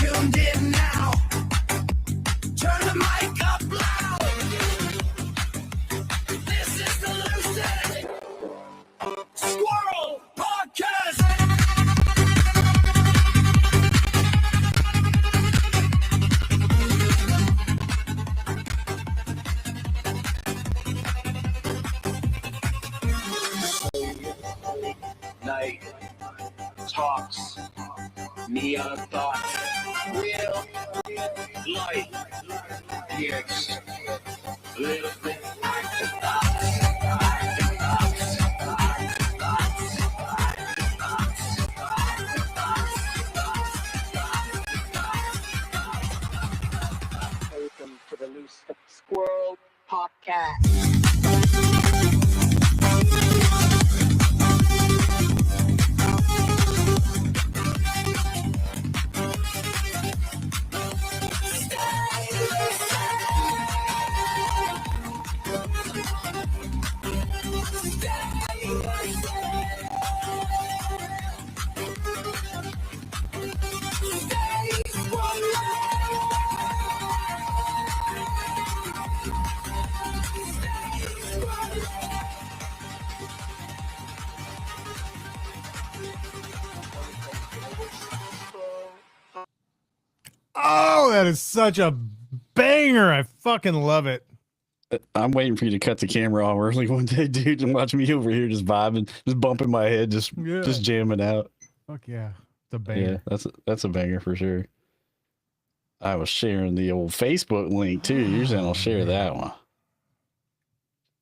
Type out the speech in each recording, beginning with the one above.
tuned in now. Turn the mic up loud. This is the Lucid Squrl Podcast. Night talks, neon thoughts, real life gets a little bit active Welcome to the Lucid Squrl Podcast. Oh, that is such a banger. I fucking love it. I'm waiting for you to cut the camera off early one day, dude, and watch me over here just vibing, just bumping my head, just jamming out. Fuck yeah. It's a banger. Yeah, that's a banger for sure. I was sharing the old Facebook link too. Usually I'll share that one.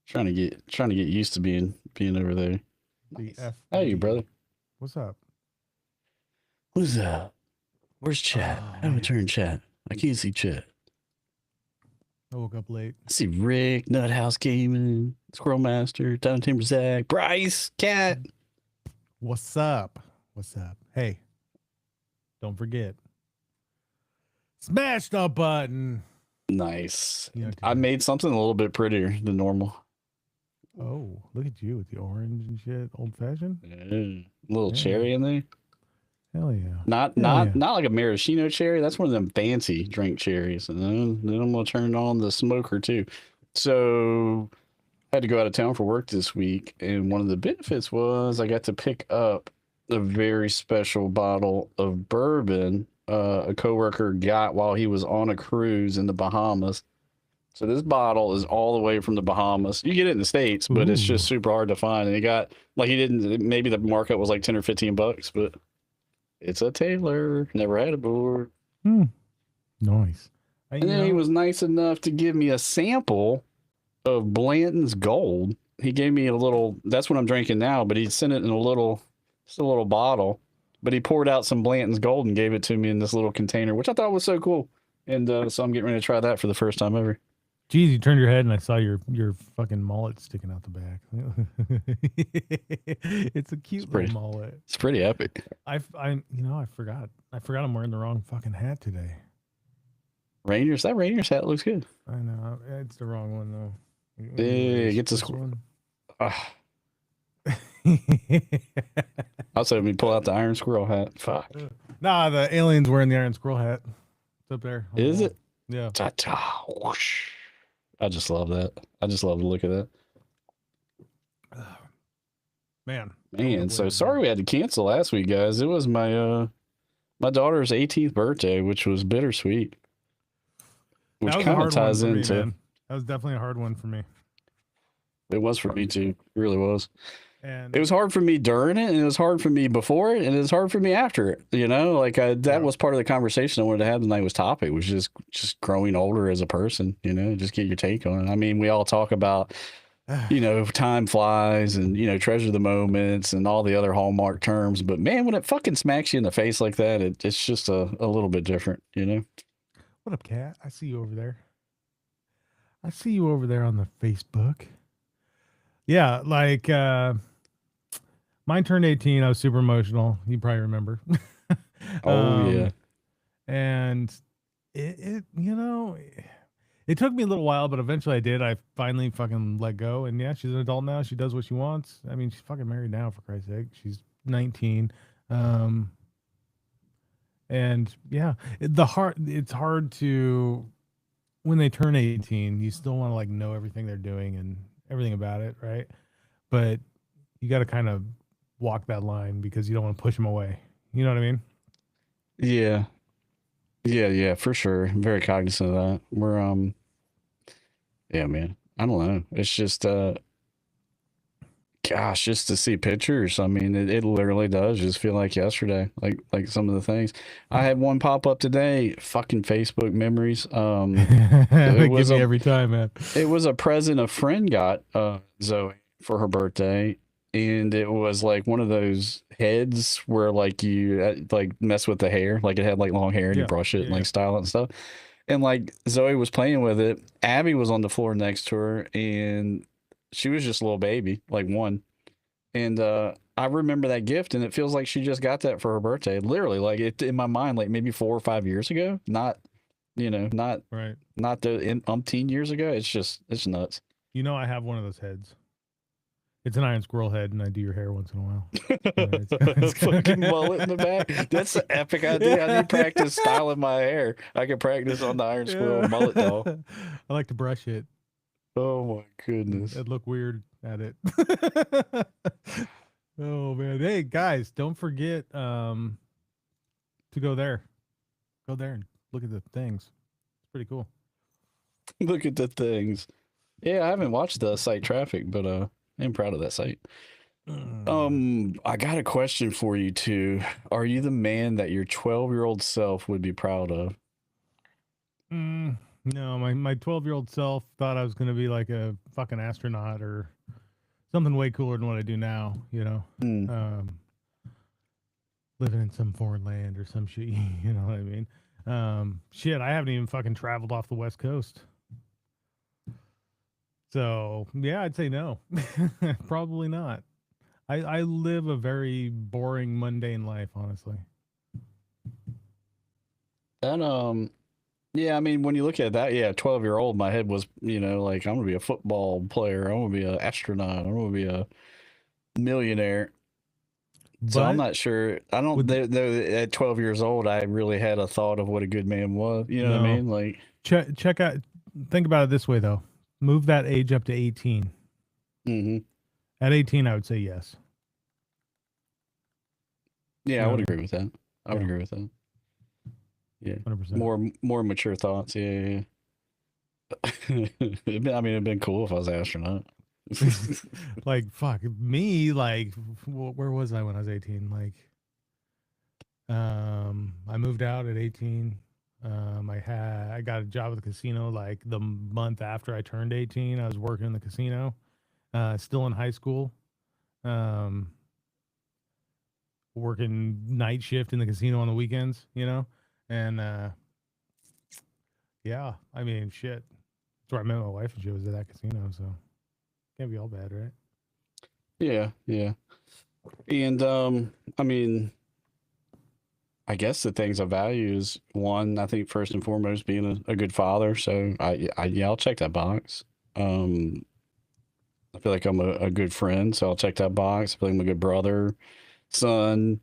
Trying to get used to being over there. Nice. Hey, brother. What's up? What's up? Where's chat? How do I turn chat? I can't see chat. I woke up late. I see Rick, Nuthouse Gaming, Squirrel Master, Down Timber Zach, Bryce, Cat. What's up? What's up? Hey, don't forget. Smash the button. Nice. Yeah, I made something a little bit prettier than normal. Oh, look at you with the orange and shit. Old fashioned. Yeah. A little cherry in there. Hell yeah. Not like a maraschino cherry. That's one of them fancy drink cherries. And then I'm gonna turn on the smoker too. So I had to go out of town for work this week, and one of the benefits was I got to pick up a very special bottle of bourbon a coworker got while he was on a cruise in the Bahamas. So this bottle is all the way from the Bahamas. You get it in the States, but it's just super hard to find. And he got, like, he didn't, maybe the markup was like 10 or 15 bucks, but it's a Taylor. Never had it before. Nice. And then he was nice enough to give me a sample of Blanton's Gold. He gave me a little, that's what I'm drinking now, but he sent it in just a little bottle. But he poured out some Blanton's Gold and gave it to me in this little container, which I thought was so cool. And so I'm getting ready to try that for the first time ever. Geez, you turned your head and I saw your fucking mullet sticking out the back. It's a cute little mullet. It's pretty epic. I forgot. I forgot I'm wearing the wrong fucking hat today. Rangers, that Rangers hat looks good. I know. It's the wrong one though. Yeah, get this one. Also, let me pull out the Iron Squirrel hat. Fuck. Nah, the alien's wearing the Iron Squirrel hat. It's up there. Is it? Yeah. Whoosh. I just love that. I just love the look of that. Man, so sorry we had to cancel last week, guys. It was my daughter's 18th birthday, which was bittersweet. Which kind of ties into. That was definitely a hard one for me. It was for me too. It really was. And it was hard for me during it, and it was hard for me before it, and it was hard for me after it. You know, like that was part of the conversation I wanted to have tonight. Was topic was just growing older as a person. You know, just get your take on it. I mean, we all talk about, you know, time flies and, you know, treasure the moments and all the other hallmark terms. But man, when it fucking smacks you in the face like that, it's just a little bit different. You know. What up, Kat? I see you over there. I see you over there on the Facebook. Yeah, like mine turned 18. I was super emotional. You probably remember. Yeah. And it you know, it took me a little while, but eventually I did. I finally fucking let go. And yeah, she's an adult now. She does what she wants. I mean, she's fucking married now, for Christ's sake. She's 19. And yeah, it's hard to, when they turn 18, you still want to like know everything they're doing and everything about it, right? But you got to kind of walk that line because you don't want to push them away. You know what I mean? Yeah. Yeah, for sure. I'm very cognizant of that. We're yeah, man. I don't know. It's just gosh, just to see pictures. I mean, it literally does just feel like yesterday. Like some of the things. I had one pop up today, fucking Facebook memories. They It give was me a every time, man. it was a present a friend got Zoe for her birthday, and it was like one of those heads where like you like mess with the hair, like it had like long hair and you Yeah, brush it and yeah, like style it and stuff. And like Zoe was playing with it. Abby was on the floor next to her, and she was just a little baby, like one. And I remember that gift, and it feels like she just got that for her birthday. Literally, like it in my mind, like maybe 4 or 5 years ago. Not, not right. not the umpteen years ago. It's nuts. You know, I have one of those heads. It's an iron squirrel head, and I do your hair once in a while. It's Fucking mullet in the back. That's an epic idea. I need to practice styling my hair. I can practice on the Iron Squirrel mullet doll. I like to brush it. Oh my goodness. I'd look weird at it. Oh man. Hey guys, don't forget to go there. Go there and look at the things. It's pretty cool. Look at the things. Yeah, I haven't watched the site traffic, but I'm proud of that site. I got a question for you too. Are you the man that your 12-year-old self would be proud of? No, my 12-year-old self thought I was gonna be like a fucking astronaut or something way cooler than what I do now, you know. Mm. Living in some foreign land or some shit, you know what I mean? Shit, I haven't even fucking traveled off the West Coast. So yeah, I'd say no. Probably not. I live a very boring, mundane life, honestly. And yeah, I mean when you look at that, yeah, 12-year-old, my head was, like I'm gonna be a football player, I'm gonna be an astronaut, I'm gonna be a millionaire. So I'm But not sure. I don't. with At 12 years old, I really had a thought of what a good man was. You know what I no, mean? Like, check out. Think about it this way though. Move that age up to 18. hmm At 18, I would say yes. yeah, You I know would what I agree mean? with that. I would Yeah, agree with that. Yeah, 100%. more mature thoughts. Yeah, yeah. I mean, it'd been cool if I was an astronaut. Like fuck me. Like where was I when I was 18? Like I moved out at 18. I got a job at the casino like the month after I turned 18. I was working in the casino, still in high school, um, working night shift in the casino on the weekends, you know? And yeah, I mean, shit. That's where I met my wife and she was at that casino, so can't be all bad, right? Yeah, yeah. And I mean, I guess the things I value is one. I think first and foremost being a good father. So yeah, I'll check that box. I feel like I'm a good friend, so I'll check that box. I feel like I'm a good brother, son.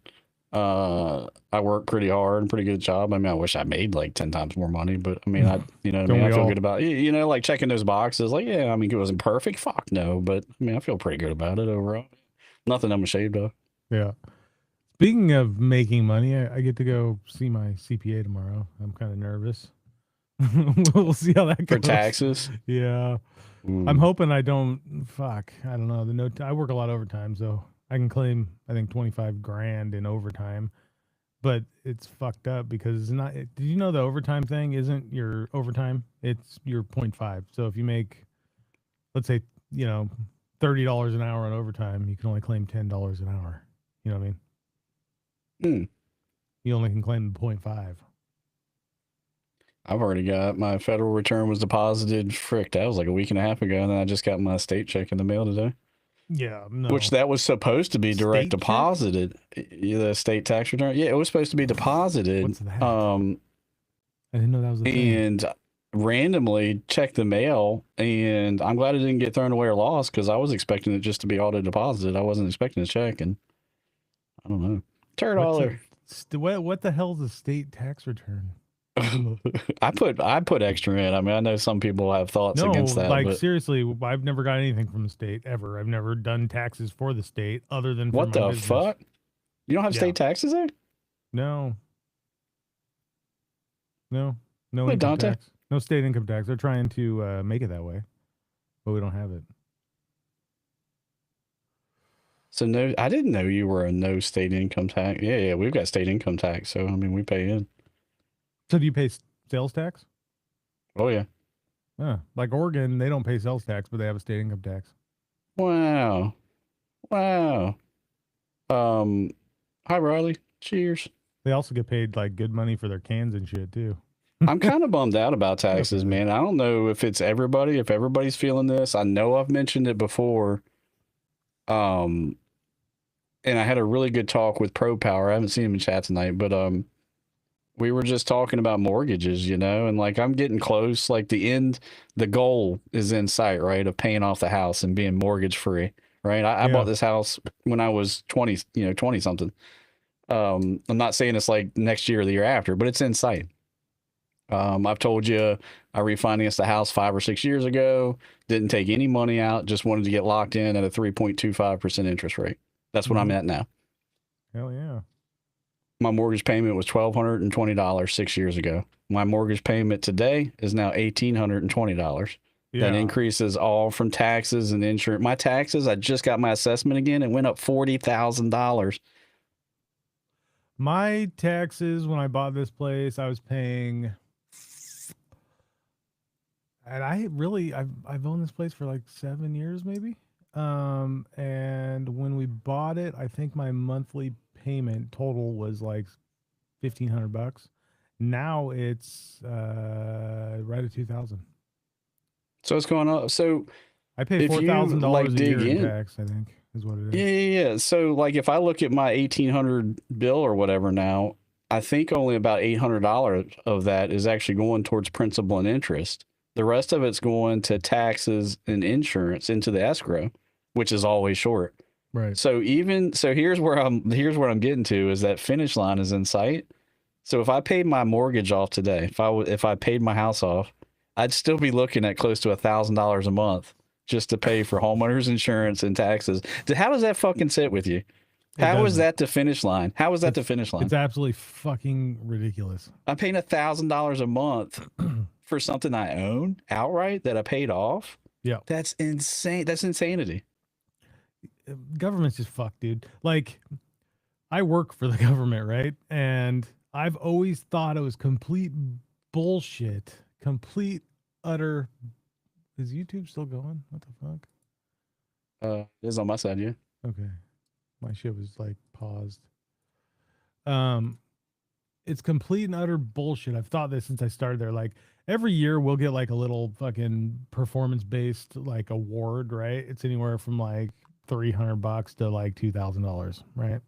I work pretty hard, pretty good job. I mean, I wish I made like 10 times more money, but I mean, you know what I Don't mean? I we feel all? good about, like checking those boxes. Like, yeah, I mean, it wasn't perfect. Fuck no. But I mean, I feel pretty good about it overall. Nothing I'm ashamed of. Yeah. Speaking of making money, I get to go see my CPA tomorrow. I'm kind of nervous. We'll see how that For goes. taxes. Yeah. I'm Ooh. hoping I don't fuck. I don't know. I work a lot of overtime, so I can claim I think 25 grand in overtime. But it's fucked up because it's not did you know the overtime thing isn't your overtime? It's your point 0.5. So if you make, let's say, $30 an hour on overtime, you can only claim $10 an hour. You know what I mean? Hmm. You only can claim the 0.5. I've already got my federal return was deposited. Frick, that was like a week and a half ago, and then I just got my state check in the mail today. Yeah, Which no. that was supposed to be direct State check? deposited. The state tax return. Yeah, it was supposed to be deposited. What's that? I didn't know that was a thing. And randomly checked the mail, and I'm glad it didn't get thrown away or lost because I was expecting it just to be auto deposited. I wasn't expecting a check, and I don't know. What's $1. What the hell is a state tax return? I put extra in. I mean, I know some people have thoughts No, against that, like but seriously, I've never got anything from the state ever. I've never done taxes for the state other than for what my the business. fuck? You don't have Yeah. state taxes there? No, no Wait, income Dante? tax. No state income tax. They're trying to make it that way, but we don't have it. So no, I didn't know you were a no state income tax. Yeah, we've got state income tax. So I mean, we pay in. So do you pay sales tax? Oh yeah. Like Oregon, they don't pay sales tax, but they have a state income tax. Wow. Hi Riley. Cheers. They also get paid like good money for their cans and shit too. I'm kind of bummed out about taxes, man. I don't know if it's everybody, if everybody's feeling this. I know I've mentioned it before. And I had a really good talk with Pro Power. I haven't seen him in chat tonight, but we were just talking about mortgages, and like I'm getting close. Like the goal is in sight, right? Of paying off the house and being mortgage free, right? I bought this house when I was 20, 20 something. I'm not saying it's like next year or the year after, but it's in sight. I've told you I refinanced the house 5 or 6 years ago, didn't take any money out, just wanted to get locked in at a 3.25% interest rate. That's what I'm at now. Hell yeah. My mortgage payment was $1,220 6 years ago. My mortgage payment today is now $1,820. Yeah. That increases all from taxes and insurance. My taxes, I just got my assessment again. It went up $40,000. My taxes when I bought this place, I was paying, and I've owned this place for like 7 years maybe. And when we bought it, I think my monthly payment total was like $1,500. Now it's right at 2,000. So it's going up. So I pay $4,000 a year in tax, I think. Is what it is. Yeah. So like if I look at my $1,800 bill or whatever now, I think only about $800 of that is actually going towards principal and interest. The rest of it's going to taxes and insurance into the escrow, which is always short. Right. So here's where I'm getting to is that finish line is in sight. So if I paid my mortgage off today, if I paid my house off, I'd still be looking at close to $1,000 a month just to pay for homeowners insurance and taxes. How does that fucking sit with you? How is that the finish line? How is that the finish line? It's absolutely fucking ridiculous. I'm paying $1,000 a month for something I own outright that I paid off. Yeah. That's insane. That's insanity. Government's just fucked, dude. Like, I work for the government, right? And I've always thought it was complete bullshit. Complete, utter. Is YouTube still going? What the fuck? It is on my side, yeah. Okay. My shit was like paused. It's complete and utter bullshit. I've thought this since I started there. Like every year we'll get like a little fucking performance based like award, right? It's anywhere from like $300 to like $2,000, right?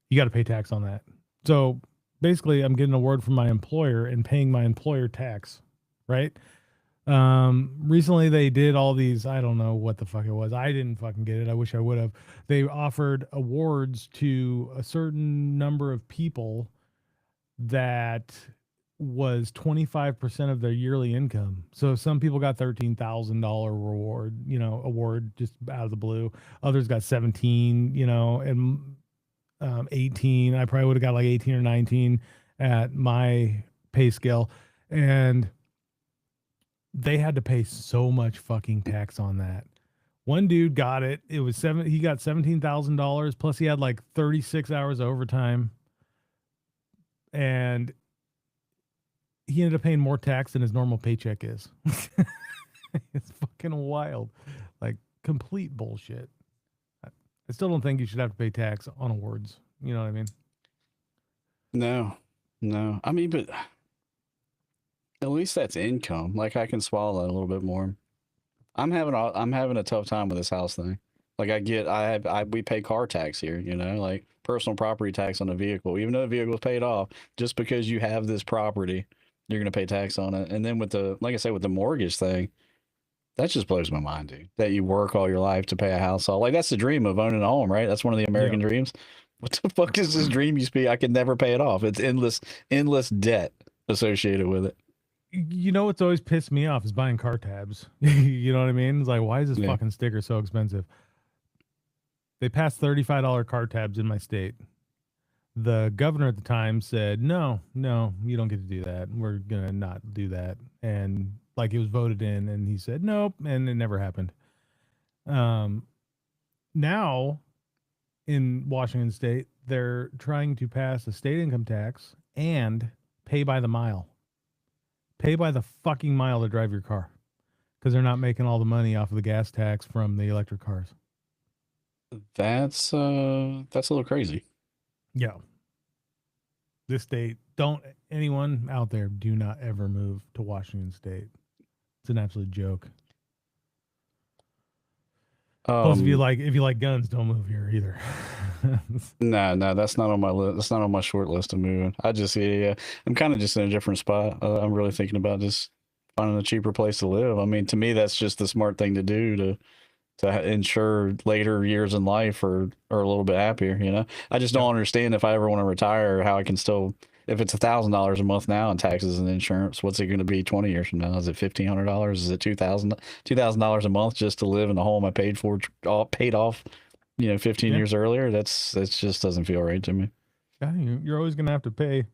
You got to pay tax on that. So basically I'm getting an award from my employer and paying my employer tax, right? Recently they did all these, I don't know what the fuck it was. I didn't fucking get it. I wish I would have. They offered awards to a certain number of people that was 25% of their yearly income. So some people got $13,000 reward, award just out of the blue. Others got 17, and 18. I probably would have got like 18 or 19 at my pay scale. And they had to pay so much fucking tax on that. One dude got it. It was he got $17,000 plus he had like 36 hours overtime. And he ended up paying more tax than his normal paycheck is. It's fucking wild. Like complete bullshit. I still don't think you should have to pay tax on awards. You know what I mean? No. I mean, but at least that's income. Like I can swallow that a little bit more. I'm having a tough time with this house thing. Like we pay car tax here, like personal property tax on a vehicle, even though the vehicle is paid off, just because you have this property, you're going to pay tax on it. And then with the mortgage thing, that just blows my mind, dude, that you work all your life to pay a house off. Like that's the dream of owning a home, right? That's one of the American dreams. What the fuck is this dream used to be? I can never pay it off. It's endless debt associated with it. You know what's always pissed me off is buying car tabs. You know what I mean? It's like, why is this Yeah. fucking sticker so expensive? They passed $35 car tabs in my state. The governor at the time said, no, you don't get to do that. We're going to not do that. And like it was voted in, and he said, nope. And it never happened. Now in Washington state, they're trying to pass a state income tax and pay by the mile. Pay by the fucking mile to drive your car because they're not making all the money off of the gas tax from the electric cars. That's a little crazy. Yeah. This state, anyone out there, do not ever move to Washington state. It's an absolute joke. Plus, if you like guns, don't move here either. No, that's not on my list. That's not on my short list of moving. I'm kind of just in a different spot. I'm really thinking about just finding a cheaper place to live. I mean, to me, that's just the smart thing to do to ensure later years in life are a little bit happier. You know, I just don't understand if I ever want to retire, how I can still, if it's $1,000 a month now in taxes and insurance, what's it going to be 20 years from now? Is it $1,500? Is it $2,000 a month just to live in the home I paid for, all paid off, 15 years earlier? That just doesn't feel right to me. Yeah, you're always going to have to pay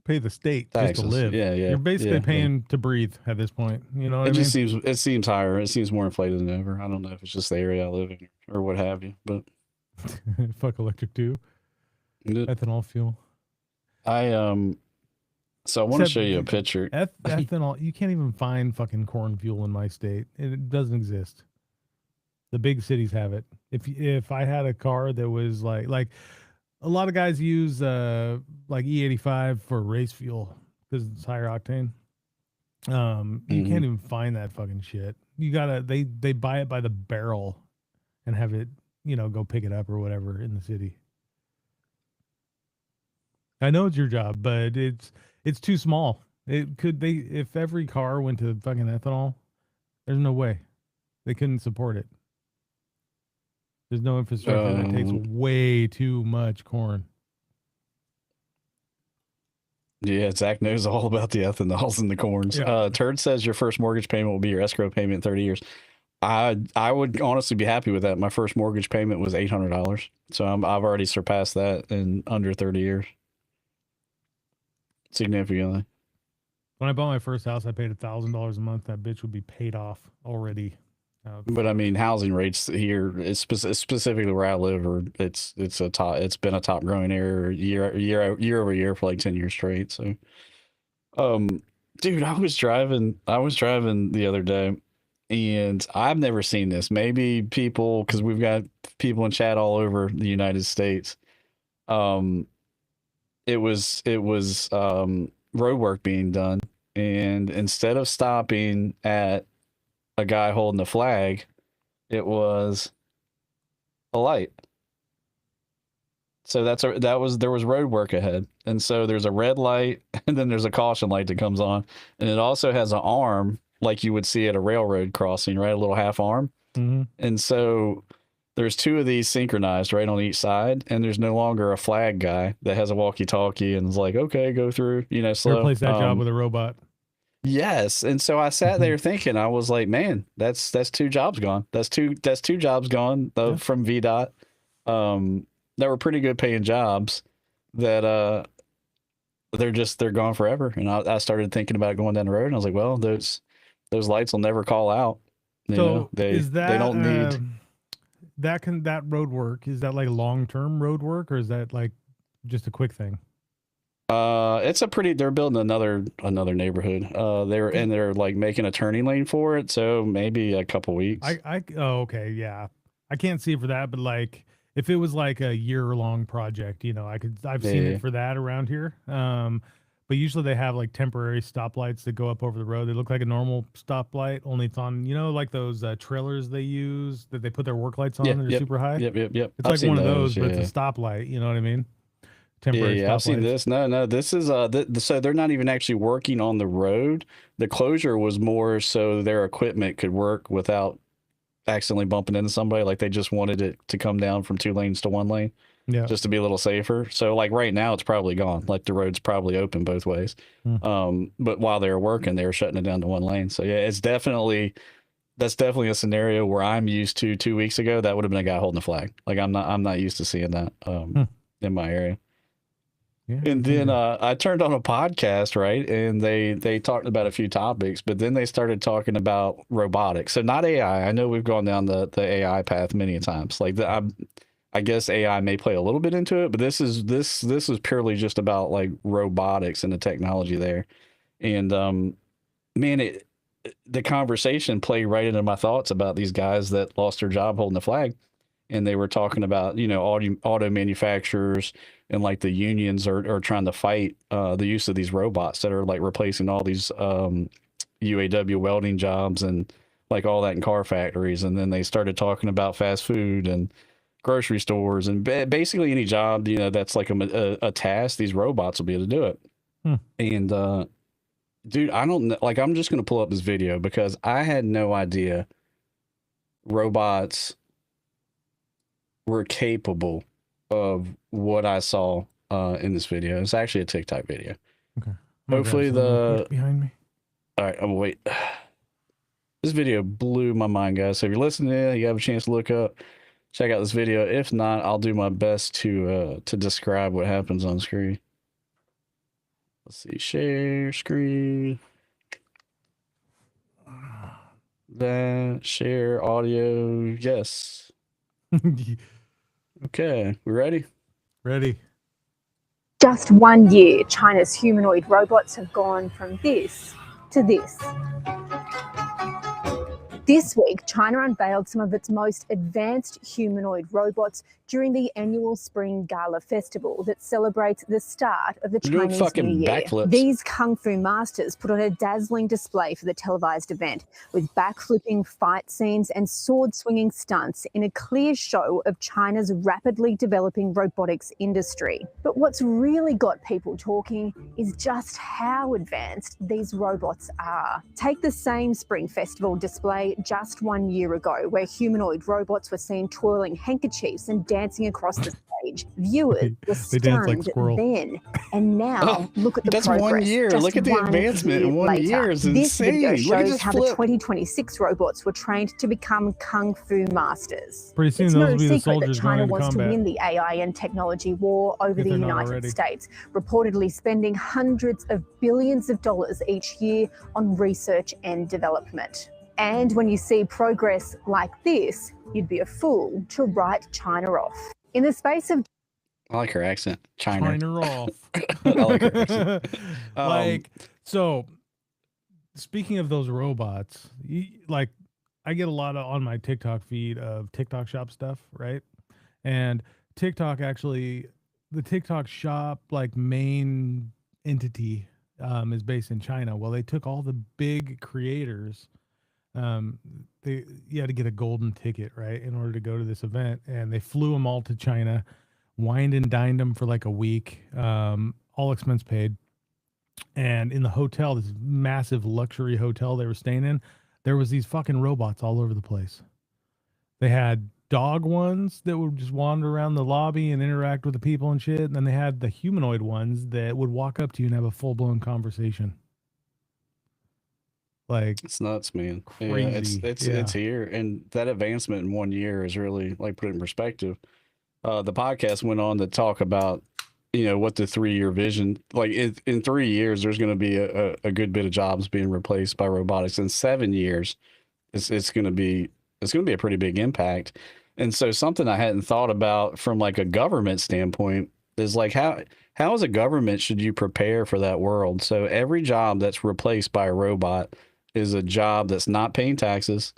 the state Taxes. just to live. Yeah. You're basically paying to breathe at this point. You know what I mean? It seems higher. It seems more inflated than ever. I don't know if it's just the area I live in or what have you, but fuck electric too. Ethanol fuel. So I want to show you a picture. Ethanol. You can't even find fucking corn fuel in my state. It doesn't exist. The big cities have it. If I had a car that was like a lot of guys use like E85 for race fuel because it's higher octane. You can't even find that fucking shit. You gotta they buy it by the barrel and have it, go pick it up or whatever in the city. I know it's your job, but it's too small. If every car went to fucking ethanol, there's no way. They couldn't support it. There's no infrastructure that takes way too much corn. Yeah, Zach knows all about the ethanols and the corns. Yeah. Turd says your first mortgage payment will be your escrow payment in 30 years. I would honestly be happy with that. My first mortgage payment was $800. So I've already surpassed that in under 30 years. Significantly. When I bought my first house, I paid $1,000 a month. That bitch would be paid off already. But I mean, housing rates here, specifically where I live, it's been a top growing area year over year for like 10 years straight. So, dude, I was driving the other day, and I've never seen this. Maybe people, because we've got people in chat all over the United States. It was road work being done, and instead of stopping at a guy holding a flag, it was a light. So there was road work ahead, and so there's a red light, and then there's a caution light that comes on, and it also has an arm like you would see at a railroad crossing, right? A little half arm. Mm-hmm. And so there's two of these synchronized right on each side, and there's no longer a flag guy that has a walkie-talkie and is like, okay, go through, slow. Replace that job with a robot. Yes, and so I sat there thinking, I was like, man, that's 2 jobs gone. That's two jobs gone from VDOT. That were pretty good paying jobs that they're gone forever. And I started thinking about going down the road, and I was like, well, those lights will never call out. They don't need that road work. Is that like long-term road work, or is that like just a quick thing? They're building another neighborhood. They're like making a turning lane for it, so maybe a couple weeks. Okay, yeah. I can't see it for that, but like if it was like a year-long project, I've seen it for that around here. But usually they have like temporary stoplights that go up over the road. They look like a normal stoplight, only it's on, like those trailers they use that they put their work lights on. They're super high. Yep. It's like one of those, but it's a stoplight. You know what I mean? Temporary I've seen this. No, this is so they're not even actually working on the road. The closure was more so their equipment could work without accidentally bumping into somebody. Like they just wanted it to come down from 2 lanes to 1 lane. Yeah. just to be a little safer. So like right now it's probably gone. Like the road's probably open both ways. But while they were working, they were shutting it down to one lane. So yeah, that's definitely a scenario where I'm used to 2 weeks ago. That would have been a guy holding a flag. Like I'm not used to seeing that in my area. Yeah. And then I turned on a podcast, right? And they talked about a few topics, but then they started talking about robotics. So not AI. I know we've gone down the AI path many times. Like I guess AI may play a little bit into it, but this is purely just about like robotics and the technology there. And man, the conversation played right into my thoughts about these guys that lost their job holding the flag. And they were talking about, auto manufacturers and like the unions are trying to fight the use of these robots that are like replacing all these UAW welding jobs and like all that in car factories. And then they started talking about fast food and grocery stores and basically any job, that's like a task, these robots will be able to do it. And dude, I don't know. Like, I'm just going to pull up this video because I had no idea robots were capable of what I saw in this video. It's actually a TikTok video. Okay. Hopefully behind me. All right, I'm gonna wait. This video blew my mind, guys. So if you're listening, you have a chance to look up, check out this video. If not, I'll do my best to describe what happens on screen. Let's see, share screen. That share audio. Yes. Okay, we ready? Ready. Just 1 year, China's humanoid robots have gone from this to this. This week, China unveiled some of its most advanced humanoid robots during the annual Spring Gala Festival that celebrates the start of the Chinese New Year. Backflips. These Kung Fu masters put on a dazzling display for the televised event with backflipping fight scenes and sword-swinging stunts in a clear show of China's rapidly developing robotics industry. But what's really got people talking is just how advanced these robots are. Take the same Spring Festival display just 1 year ago, where humanoid robots were seen twirling handkerchiefs and dancing across the stage. Viewers were stunned like then, and now look at the that's progress. 1 year. Just Look at the advancement in 1 year. It's this insane. video Look at shows this how flip. the 2026 robots were trained to become Kung Fu masters. Pretty soon It's those no will be the secret that soldiers China going into wants to combat. win the AI and technology war over the they're not United already. States, reportedly spending hundreds of billions of dollars each year on research and development. And when you see progress like this, you'd be a fool to write China off. In the space of I like her accent. China. China off. I like her accent. Like, so speaking of those robots, like I get a lot on my TikTok feed of TikTok shop stuff, right? And TikTok actually, the TikTok shop like main entity is based in China. Well, they took all the big creators. You had to get a golden ticket, right, in order to go to this event, and they flew them all to China, wined and dined them for like a week, all expense paid. And in the hotel, this massive luxury hotel they were staying in, there was these fucking robots all over the place. They had dog ones that would just wander around the lobby and interact with the people and shit, and then they had the humanoid ones that would walk up to you and have a full-blown conversation. Like, It's nuts, man. crazy. Yeah, it's here, and that advancement in 1 year is really like put it in perspective. The podcast went on to talk about what the 3-year vision, like in 3 years there's going to be a good bit of jobs being replaced by robotics. In 7 years it's going to be a pretty big impact. And so something I hadn't thought about from like a government standpoint is like how as a government should you prepare for that world? So every job that's replaced by a robot is a job that's not paying taxes.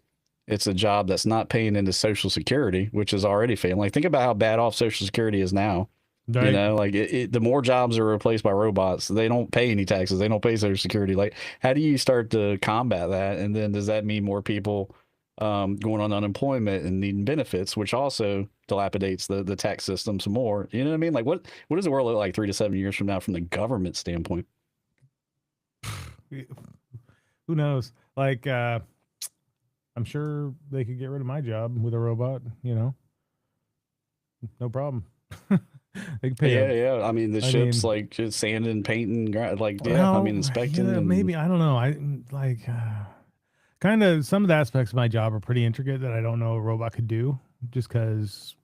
It's a job that's not paying into Social Security, which is already failing. Like, think about how bad off Social Security is now. right? Like the more jobs are replaced by robots, they don't pay any taxes. They don't pay Social Security. Like, how do you start to combat that? And then does that mean more people going on unemployment and needing benefits, which also dilapidates the tax system some more? You know what I mean? Like, what does the world look like 3 to 7 years from now from the government standpoint? Who knows? Like, I'm sure they could get rid of my job with a robot, no problem. They pay Yeah. I mean, the I ships mean- like just sanding, painting, like I well, mean, inspecting. yeah, and maybe I don't know. I like kind of some of the aspects of my job are pretty intricate that I don't know a robot could do, just because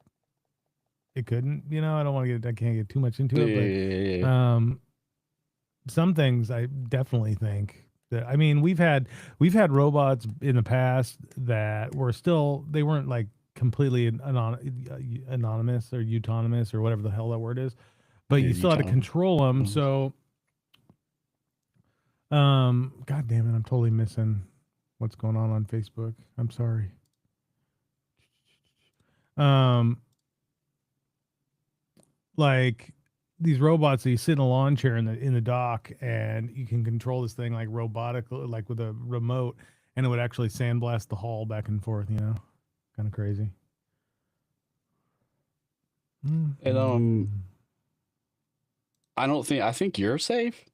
it couldn't. You know, I can't get too much into it, but Yeah. some things I definitely think that I mean we've had robots in the past that were still they weren't like completely anonymous or autonomous or whatever the hell that word is, but Yeah, you still had to autonomous. control them. Mhm. So, God damn it, I'm totally missing what's going on Facebook. I'm sorry. Um, like these robots that you sit in a lawn chair in the dock and you can control this thing like robotic like with a remote and it would actually sandblast the hall back and forth, you know. Kind of crazy. And I think you're safe.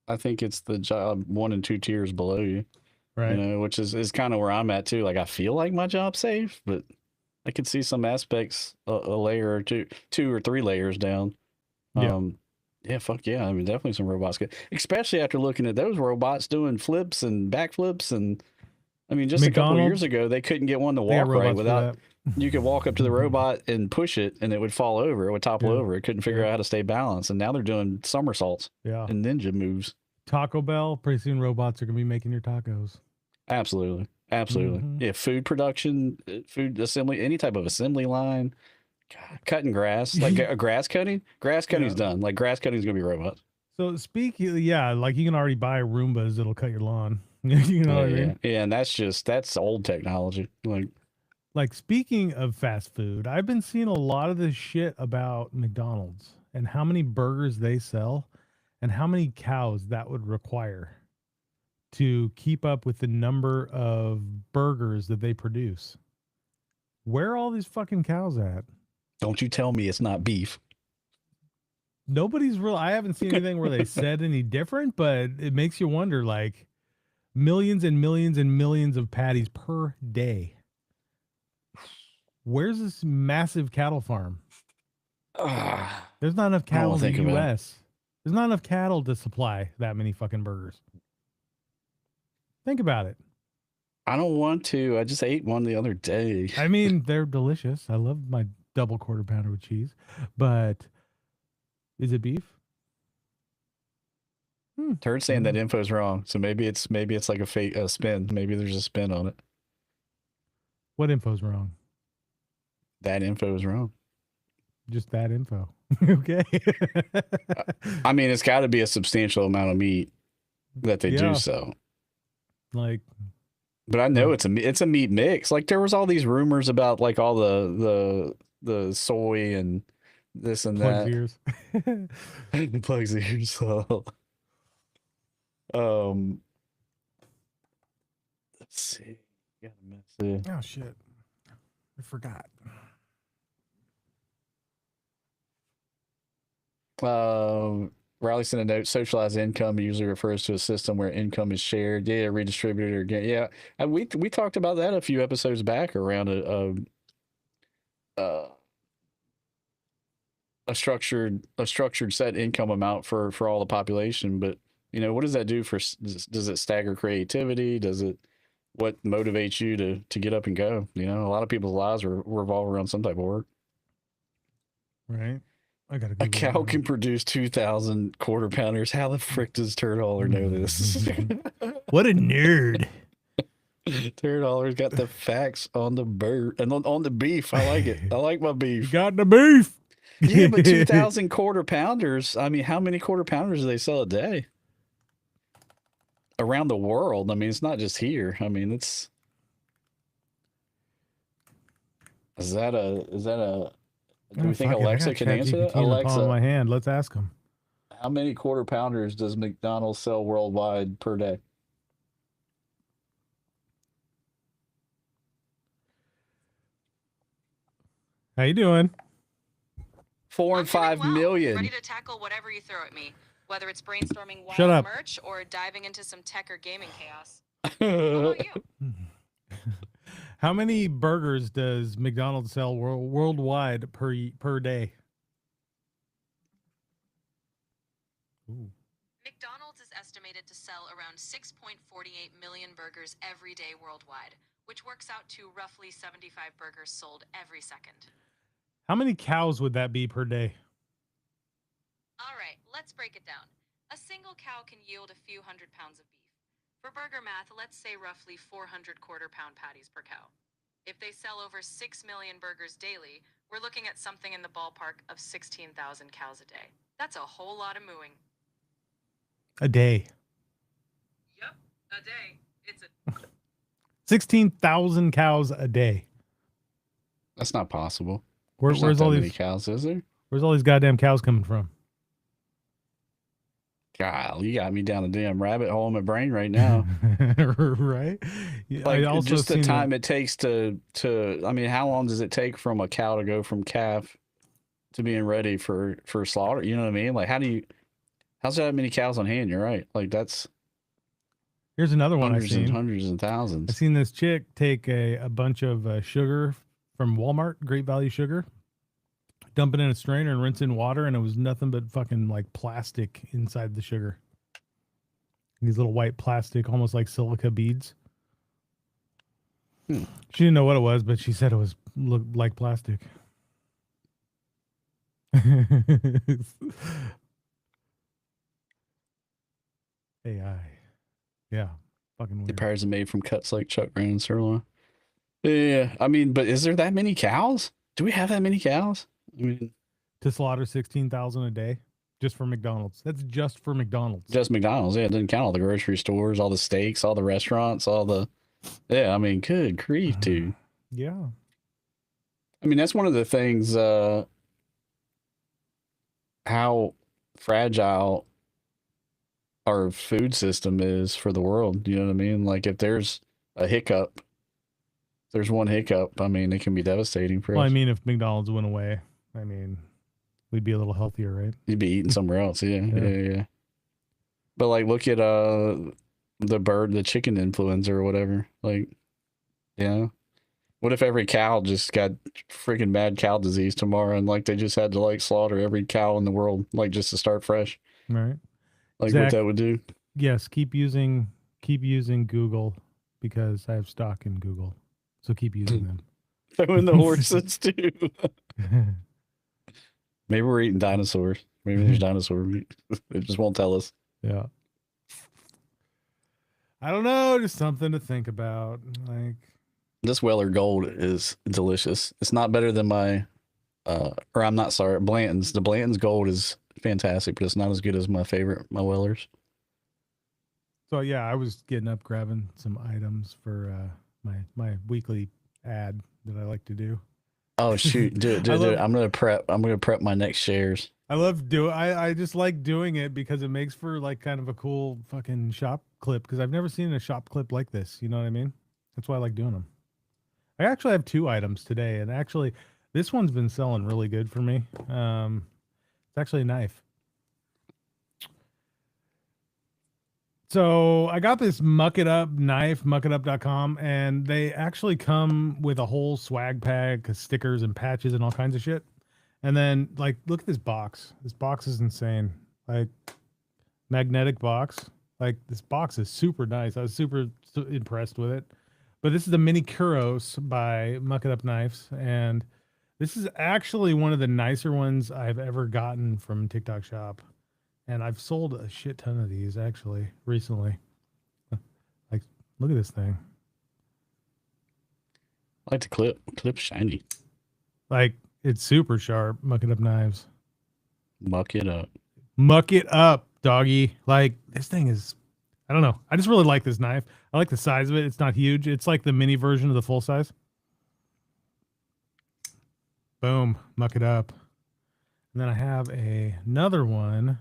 I think it's the job 1 and 2 tiers below you, Right. which is kind of where I'm at too. Like I feel like my job's safe, but I could see some aspects a layer or two or three layers down. Yeah. Yeah, fuck yeah. I mean, definitely some robots could, especially after looking at those robots doing flips and backflips. And I mean, just a couple of years McDonald's, ago, they couldn't get one to they got walk right robots for without, that. you could walk up to the robot and push it and it would fall over. It would topple Yeah. over. It couldn't figure Yeah. out how to stay balanced. And now they're doing somersaults Yeah. and ninja moves. Taco Bell, pretty soon robots are going to be making your tacos. Absolutely. Absolutely. Mhm. Yeah. Food production, food assembly, any type of assembly line, God, cutting grass, like a grass cutting. Grass cutting's Yeah. done. Like grass cutting's going to be robots. So yeah, like you can already buy Roombas that'll cut your lawn. You know what I mean? Yeah. And that's old technology. Like speaking of fast food, I've been seeing a lot of this shit about McDonald's and how many burgers they sell and how many cows that would require to keep up with the number of burgers that they produce. Where are all these fucking cows at? Don't you tell me it's not beef. Nobody's real. I haven't seen anything where they said any different, but it makes you wonder like millions and millions and millions of patties per day. Where's this massive cattle farm? There's not enough cattle in the US. There's not enough cattle to supply that many fucking burgers. Think about it. I don't want to. I just ate one the other day. I mean, they're delicious. I love my double quarter pounder with cheese. But is it beef? Turd saying that info's wrong. So maybe it's like a spin. Maybe there's a spin on it. What info's wrong? That info is wrong. Just that info. Okay. I mean, it's got to be a substantial amount of meat that they Yeah. do sell. Like, But I know it's a meat mix. Like there was all these rumors about like all the soy and this and plug's that. ears. The plug's ears. So, let's see. Got a message. Oh shit. I forgot. Riley sent a note. Socialized income usually refers to a system where income is shared, redistributed, or yeah. And we talked about that a few episodes back around a structured set income amount for all the population. But what does that do for? Does it stagger creativity? What motivates you to get up and go? A lot of people's lives revolve around some type of work. Right. I gotta. A cow can produce 2,000 quarter pounders. How the frick does Turd Holler know this? What a nerd. Turd Holler's got the facts on the bird and on the beef. I like it. I like my You beef. got the beef. Yeah, but 2,000 quarter pounders. I mean, how many quarter pounders do they sell a day? Around the world. I mean, it's not just here. I mean, is that a do we think Alexa can answer that? Alexa, in my hand. Let's ask him. how many quarter pounders does McDonald's sell worldwide per day? How you doing? 4 and 5 million. Ready to tackle whatever you throw at me, whether it's brainstorming wild Shut up. merch or diving into some tech or gaming chaos. How about you? How many burgers does McDonald's sell worldwide per day? Ooh. McDonald's is estimated to sell around 6.48 million burgers every day worldwide, which works out to roughly 75 burgers sold every second. How many cows would that be per day? All right, let's break it down. A single cow can yield a few hundred pounds of beef. For burger math, let's say roughly 400 quarter-pound patties per cow. If they sell over 6 million burgers daily, we're looking at something in the ballpark of 16,000 cows a day. That's a whole lot of mooing. A day. Yep, a day. It's a 16,000 cows a day. That's not possible. Where's There's not all that these? many cows, is there? Where's all these goddamn cows coming from? God, you got me down a damn rabbit hole in my brain right now. Right? Yeah, Like I also just the seen time it takes to. I mean, how long does it take from a cow to go from calf to being ready for slaughter? You know what I mean? Like, how's that many cows on hand? You're right. Like that's Here's another one I've hundreds and seen. hundreds and I thousands. seen this chick take a bunch of sugar from Walmart, Great Value sugar, dump it in a strainer and rinse in water, and it was nothing but fucking like plastic inside the sugar. These little white plastic, almost like silica beads. Hmm. She didn't know what it was, but she said it was looked like plastic. AI. Yeah. Fucking The weird. pears are made from cuts like chuck round and sirloin. Yeah, I mean, but is there that many cows? Do we have that many cows? I mean, To slaughter 16,000 a day just for McDonald's. That's just for McDonald's. just McDonald's. Yeah, it doesn't count all the grocery stores, all the steaks, all the restaurants, all the. Yeah, I mean, good grief, dude. Yeah. I mean, that's one of the things. How fragile our food system is for the world. You know what I mean? Like, if there's a hiccup, if there's one hiccup, I mean, it can be devastating for Well, I us. mean, if McDonald's went away, I mean, we'd be a little healthier, right? You'd be eating somewhere else. Yeah, Yeah. yeah. But like, look at the chicken influenza or whatever. Like, yeah. What if every cow just got freaking mad cow disease tomorrow, and like they just had to like slaughter every cow in the world, like just to start fresh? Right. Like Zach- what that would do. Yes. Keep using Google because I have stock in Google. So keep using them. Throw in the horses too. Maybe we're eating dinosaurs. Maybe there's dinosaur meat. It just won't tell us. Yeah. I don't know. Just something to think about. Like, This Weller Gold is delicious. It's not better than my, or I'm not sorry, Blanton's. The Blanton's Gold is fantastic, but it's not as good as my favorite, my Weller's. so yeah, I was getting up grabbing some items for my weekly ad that I like to do. Oh shoot, do it. I love- I'm gonna prep my next shares. I just like doing it because it makes for like kind of a cool fucking shop clip because I've never seen a shop clip like this. You know what I mean? That's why I like doing them. I actually have 2 items today, and actually this one's been selling really good for me. It's actually a knife. So I got this Muck It Up knife, muckitup.com, and they actually come with a whole swag pack of stickers and patches and all kinds of shit. And then, like, look at this box. This box is insane. Like, magnetic box. Like, this box is super nice. I was super impressed with it. But this is the Mini Kuros by Muck It Up Knives. And this is actually one of the nicer ones I've ever gotten from TikTok Shop. And I've sold a shit ton of these, actually, recently. Like, look at this thing. I like the clip. Clip's shiny. Like, it's super sharp. Muck It Up Knives. Muck it up. Muck it up, doggy. Like, this thing is, I don't know. I just really like this knife. I like the size of it. It's not huge. It's like the mini version of the full size. Boom. Muck it up. And then I have another one.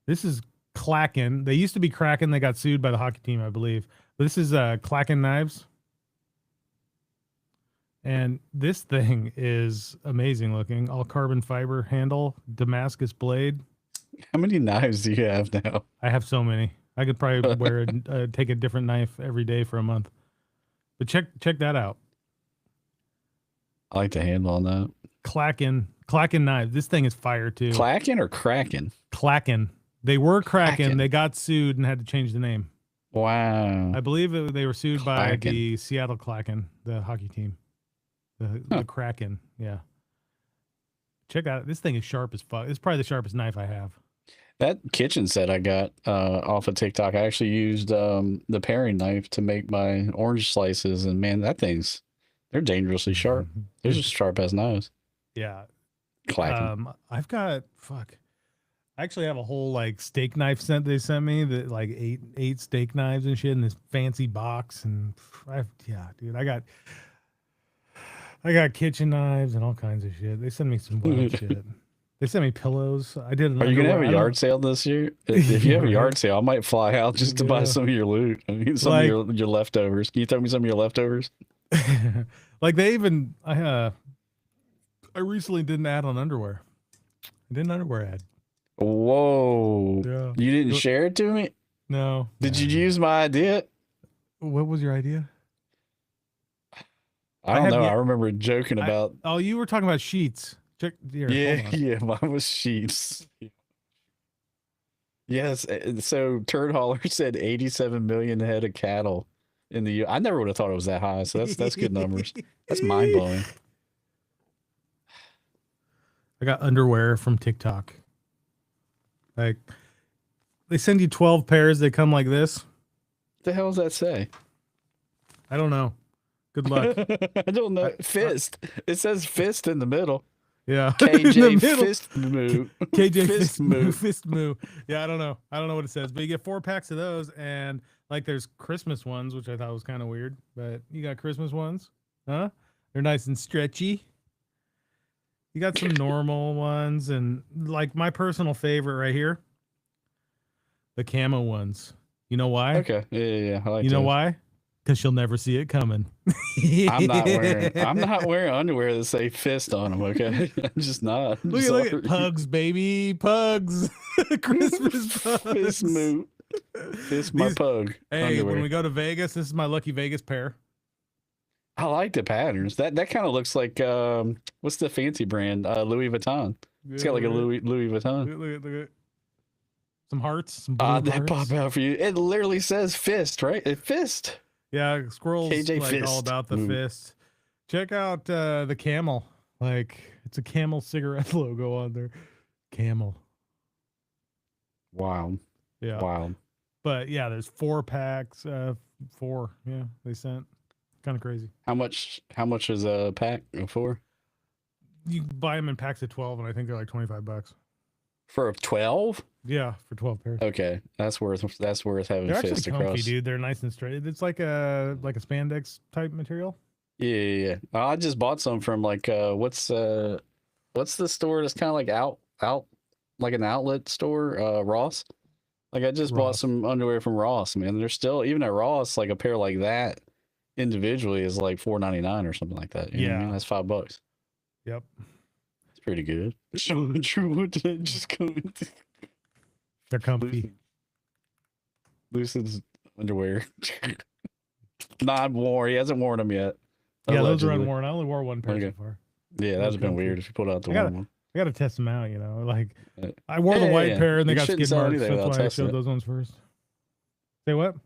This is Clacken. They used to be Kraken. They got sued by the hockey team, I believe. But this is Clacken Knives. And this thing is amazing looking. All carbon fiber handle, Damascus blade. How many knives do you have now? I have so many. I could probably take a different knife every day for a month. But check that out. I like the handle on that. Clacken knife. This thing is fire too. Clacking or cracking? Clacken. They were Kraken. Kraken. They got sued and had to change the name. Wow. I believe they were sued by Kraken. the Seattle Kraken, the hockey team. The Kraken, yeah. Check out this thing is sharp as fuck. It's probably the sharpest knife I have. That kitchen set I got off of TikTok, I actually used the paring knife to make my orange slices, and man, they're dangerously sharp. They're just sharp as knives. Yeah. Clacking. I've got I actually have a whole like steak knife set they sent me that like eight steak knives and shit in this fancy box, and dude, I got kitchen knives and all kinds of shit. They sent me some wild shit. They sent me pillows. I did. Are you gonna have a yard sale this year? If you have a yard sale, I might fly out just to buy some of your loot. I mean, some of your leftovers. Can you tell me some of your leftovers? Like they even I recently did an ad on underwear. I did an underwear ad. Whoa! Yeah. You didn't share it to me? No. Did you use my idea? What was your idea? I don't know. I remember joking about. Oh, you were talking about sheets. Check here. Yeah, mine was sheets. Yes. So Turd Hauler said 87 million head of cattle in the U. I never would have thought it was that high. So that's good numbers. That's mind blowing. I got underwear from TikTok. Like they send you 12 pairs. They come like this. What the hell does that say? I don't know. Good luck. I don't know. Fist. It says fist in the middle. Yeah. KJ Fist Moo. KJ Fist Moo. Fist Moo. Yeah, I don't know. I don't know what it says, but you get 4 packs of those, and like there's Christmas ones, which I thought was kind of weird, but you got Christmas ones, huh? They're nice and stretchy. You got some normal ones, and like my personal favorite right here, the camo ones. You know why? Okay. Yeah. I like you know why? Because she'll never see it coming. I'm not wearing underwear that say fist on them. Okay, I'm just not. Look at pugs, baby, pugs. Christmas pugs. Fist Moo. Fist my pug. Hey, underwear. when we go to Vegas, this is my lucky Vegas pair. I like the patterns. That kind of looks like what's the fancy brand? Louis Vuitton. It's got like a Louis Vuitton. Look at some hearts. Some blue hearts. They pop out for you. It literally says fist, right? Fist. Yeah, Squirrel's KJ like Fist. all about the fist. Check out the camel. Like it's a camel cigarette logo on there. Camel. Wow. Yeah. Wow. But yeah, there's 4 packs. 4. Yeah, they sent. Kind of crazy. How much is a pack for? You buy them in packs of 12, and I think they're like $25. For 12? Yeah, for 12 pairs. Okay, that's worth having They're fist actually comfy, across. dude. They're nice and straight. It's like a spandex type material. Yeah. I just bought some from like what's the store that's kind of like out like an outlet store, Ross. Like I just bought some underwear from Ross, man. They're still even at Ross, like a pair like that individually is like $4.99 or something like that. You know what I mean? That's $5. Yep. It's pretty good. So true. What did I just go into? They're comfy. Lucid's underwear. Not worn. He hasn't worn them yet. Yeah, Allegedly. those are unworn. I only wore one pair so far. Yeah, that'd have been weird if you pulled out the warm one. I gotta test them out, you know. Like I wore the white pair and they got skid marks. That's why I showed those ones first. Say what?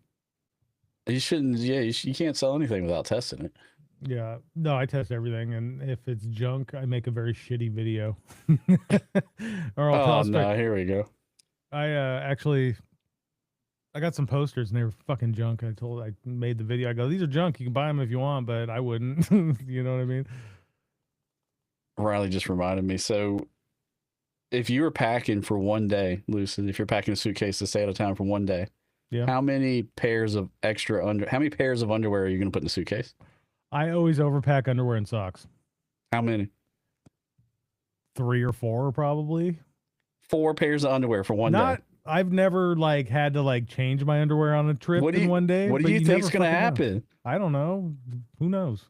You shouldn't. Yeah, you can't sell anything without testing it. Yeah, no, I test everything, and if it's junk, I make a very shitty video. Or I'll no, here we go. I got some posters and they were fucking junk. I made the video. I go, these are junk. You can buy them if you want, but I wouldn't. You know what I mean? Riley just reminded me. So, if you were packing for one day, Lucid, if you're packing a suitcase to stay out of town for one day, how many pairs of how many pairs of underwear are you going to put in the suitcase? I always overpack underwear and socks. How many? 3 or 4 probably. 4 pairs of underwear for one day. I've never like had to like change my underwear on a trip in one day. What do you think's going to happen? I don't know. Who knows?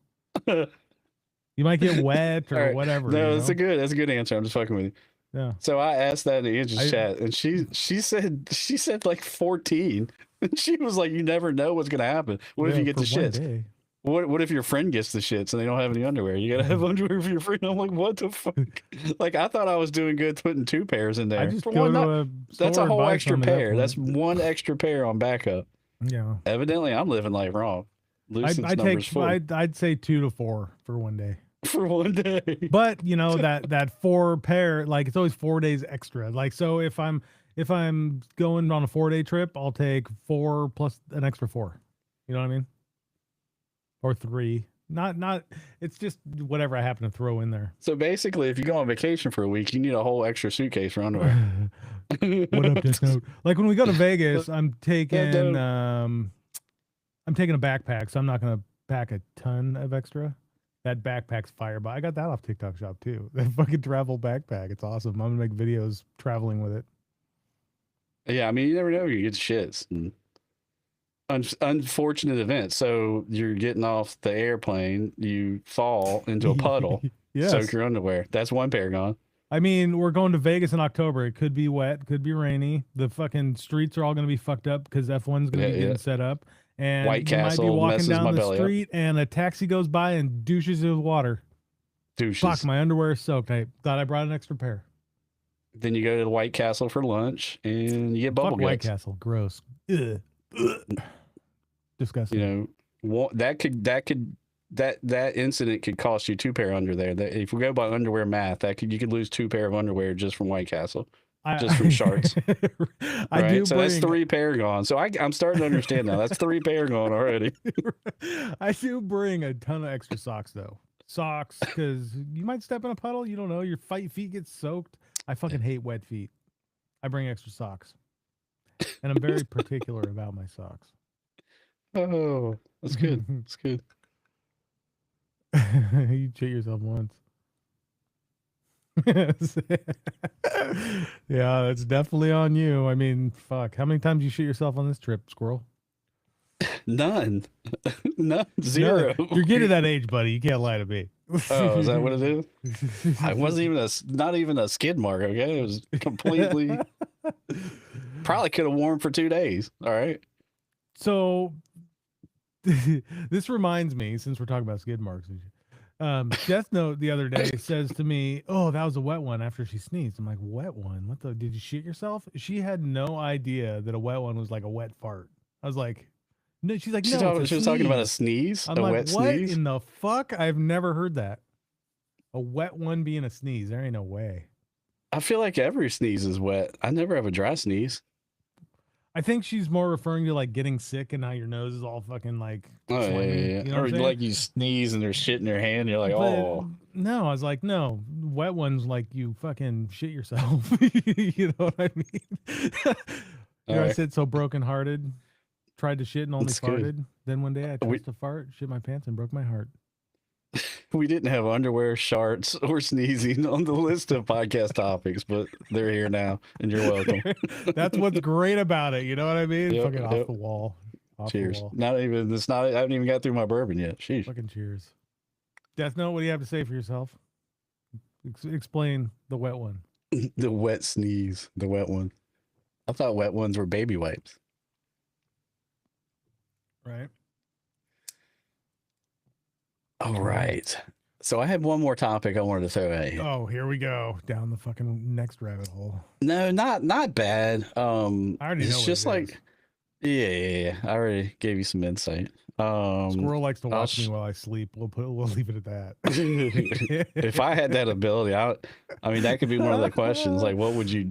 You might get wet or whatever. No, that's a good answer. I'm just fucking with you. Yeah. So I asked that in the Angie's chat, and she said like 14. And she was like, "You never know what's gonna happen. What if you get the shit?" What if your friend gets the shits and they don't have any underwear? You gotta have underwear for your friend. I'm like, what the fuck? Like, I thought I was doing good putting 2 pairs in there. I just For go one, to a that's store a and whole buy extra some at that pair. That's point. 1 extra pair on backup. Yeah. Evidently, I'm living life wrong. Lucid's I'd number's take full I'd say 2 to 4 for one day. for one day. But you know that 4 pair, like it's always 4 days extra. Like so if I'm going on a 4-day trip, I'll take 4 plus an extra 4. You know what I mean? Or 3. Not it's just whatever I happen to throw in there. So basically, if you go on vacation for a week, you need a whole extra suitcase for underwear. What up, Death Note? Like when we go to Vegas, I'm taking Note. I'm taking a backpack, so I'm not gonna pack a ton of extra. That backpack's fire, but I got that off TikTok shop too. That fucking travel backpack. It's awesome. I'm gonna make videos traveling with it. Yeah, I mean, you never know. You get shits. And unfortunate event. So you're getting off the airplane, you fall into a puddle, Yes. soak your underwear. That's 1 pair gone. I mean, we're going to Vegas in October. It could be wet, could be rainy. The fucking streets are all going to be fucked up because F1's going to be getting set up. And White you might be Castle walking messes down my the belly up. street and a taxi goes by and douches you with water. Douches. Fuck, my underwear is soaked. I thought I brought an extra pair. Then you go to the White Castle for lunch and you get bubble Fuck White guts. Castle. Gross. Ugh. Ugh. Disgusting. You know, that incident could cost you 2 pair under there. That if we go by underwear math, you could lose 2 pair of underwear just from White Castle, just from sharks. I right? do So bring, that's 3 pair gone. So I'm starting to understand now. That's 3 pair gone already. I do bring a ton of extra socks though. Socks, because you might step in a puddle. You don't know. Your feet get soaked. I fucking hate wet feet. I bring extra socks, and I'm very particular about my socks. Oh, that's good. That's good. You shit yourself once. Yeah, that's definitely on you. I mean, fuck. How many times you shit yourself on this trip, Squirrel? None. None. 0. No, you're getting to that age, buddy. You can't lie to me. Oh, is that what it is? I wasn't even not even a skid mark. Okay, it was completely. Probably could have worn for 2 days. All right. So this reminds me, since we're talking about skid marks, Death Note the other day says to me, "Oh, that was a wet one." After she sneezed, I'm like, "Wet one? What the? Did you shit yourself?" She had no idea that a wet one was like a wet fart. I was like, "No." She's like, "No." She was talking about a sneeze. I'm a like, wet "What sneeze. in the fuck? I've never heard that. A wet one being a sneeze? There ain't no way." I feel like every sneeze is wet. I never have a dry sneeze. I think she's more referring to like getting sick and how your nose is all fucking like Oh yeah, slimy. yeah, yeah. You know what Or I'm saying? like you sneeze and there's shit in your hand. You're like, But oh. no, I was like, no, wet ones like you fucking shit yourself. You know what I mean? You know, I Alright. said so brokenhearted, tried to shit and only That's good. farted. Then one day I We- tried to fart, shit my pants, and broke my heart. We didn't have underwear, sharts, or sneezing on the list of podcast topics, but they're here now, and you're welcome. That's what's great about it. You know what I mean? Yep, Fucking off yep. the wall. Off Cheers. the wall. Not even. It's not. I haven't even got through my bourbon yet. Sheesh. Fucking cheers. Death Note, what do you have to say for yourself? Explain the wet one. The wet sneeze. The wet one. I thought wet ones were baby wipes. Right? All right. So I had one more topic I wanted to throw at you. Oh, here we go. Down the fucking next rabbit hole. No, not bad. I already know It's what just it like, is. yeah. I already gave you some insight. Squirrel likes to I'll watch me while I sleep. We'll leave it at that. If I had that ability, I mean, that could be one of the questions. Like, what would you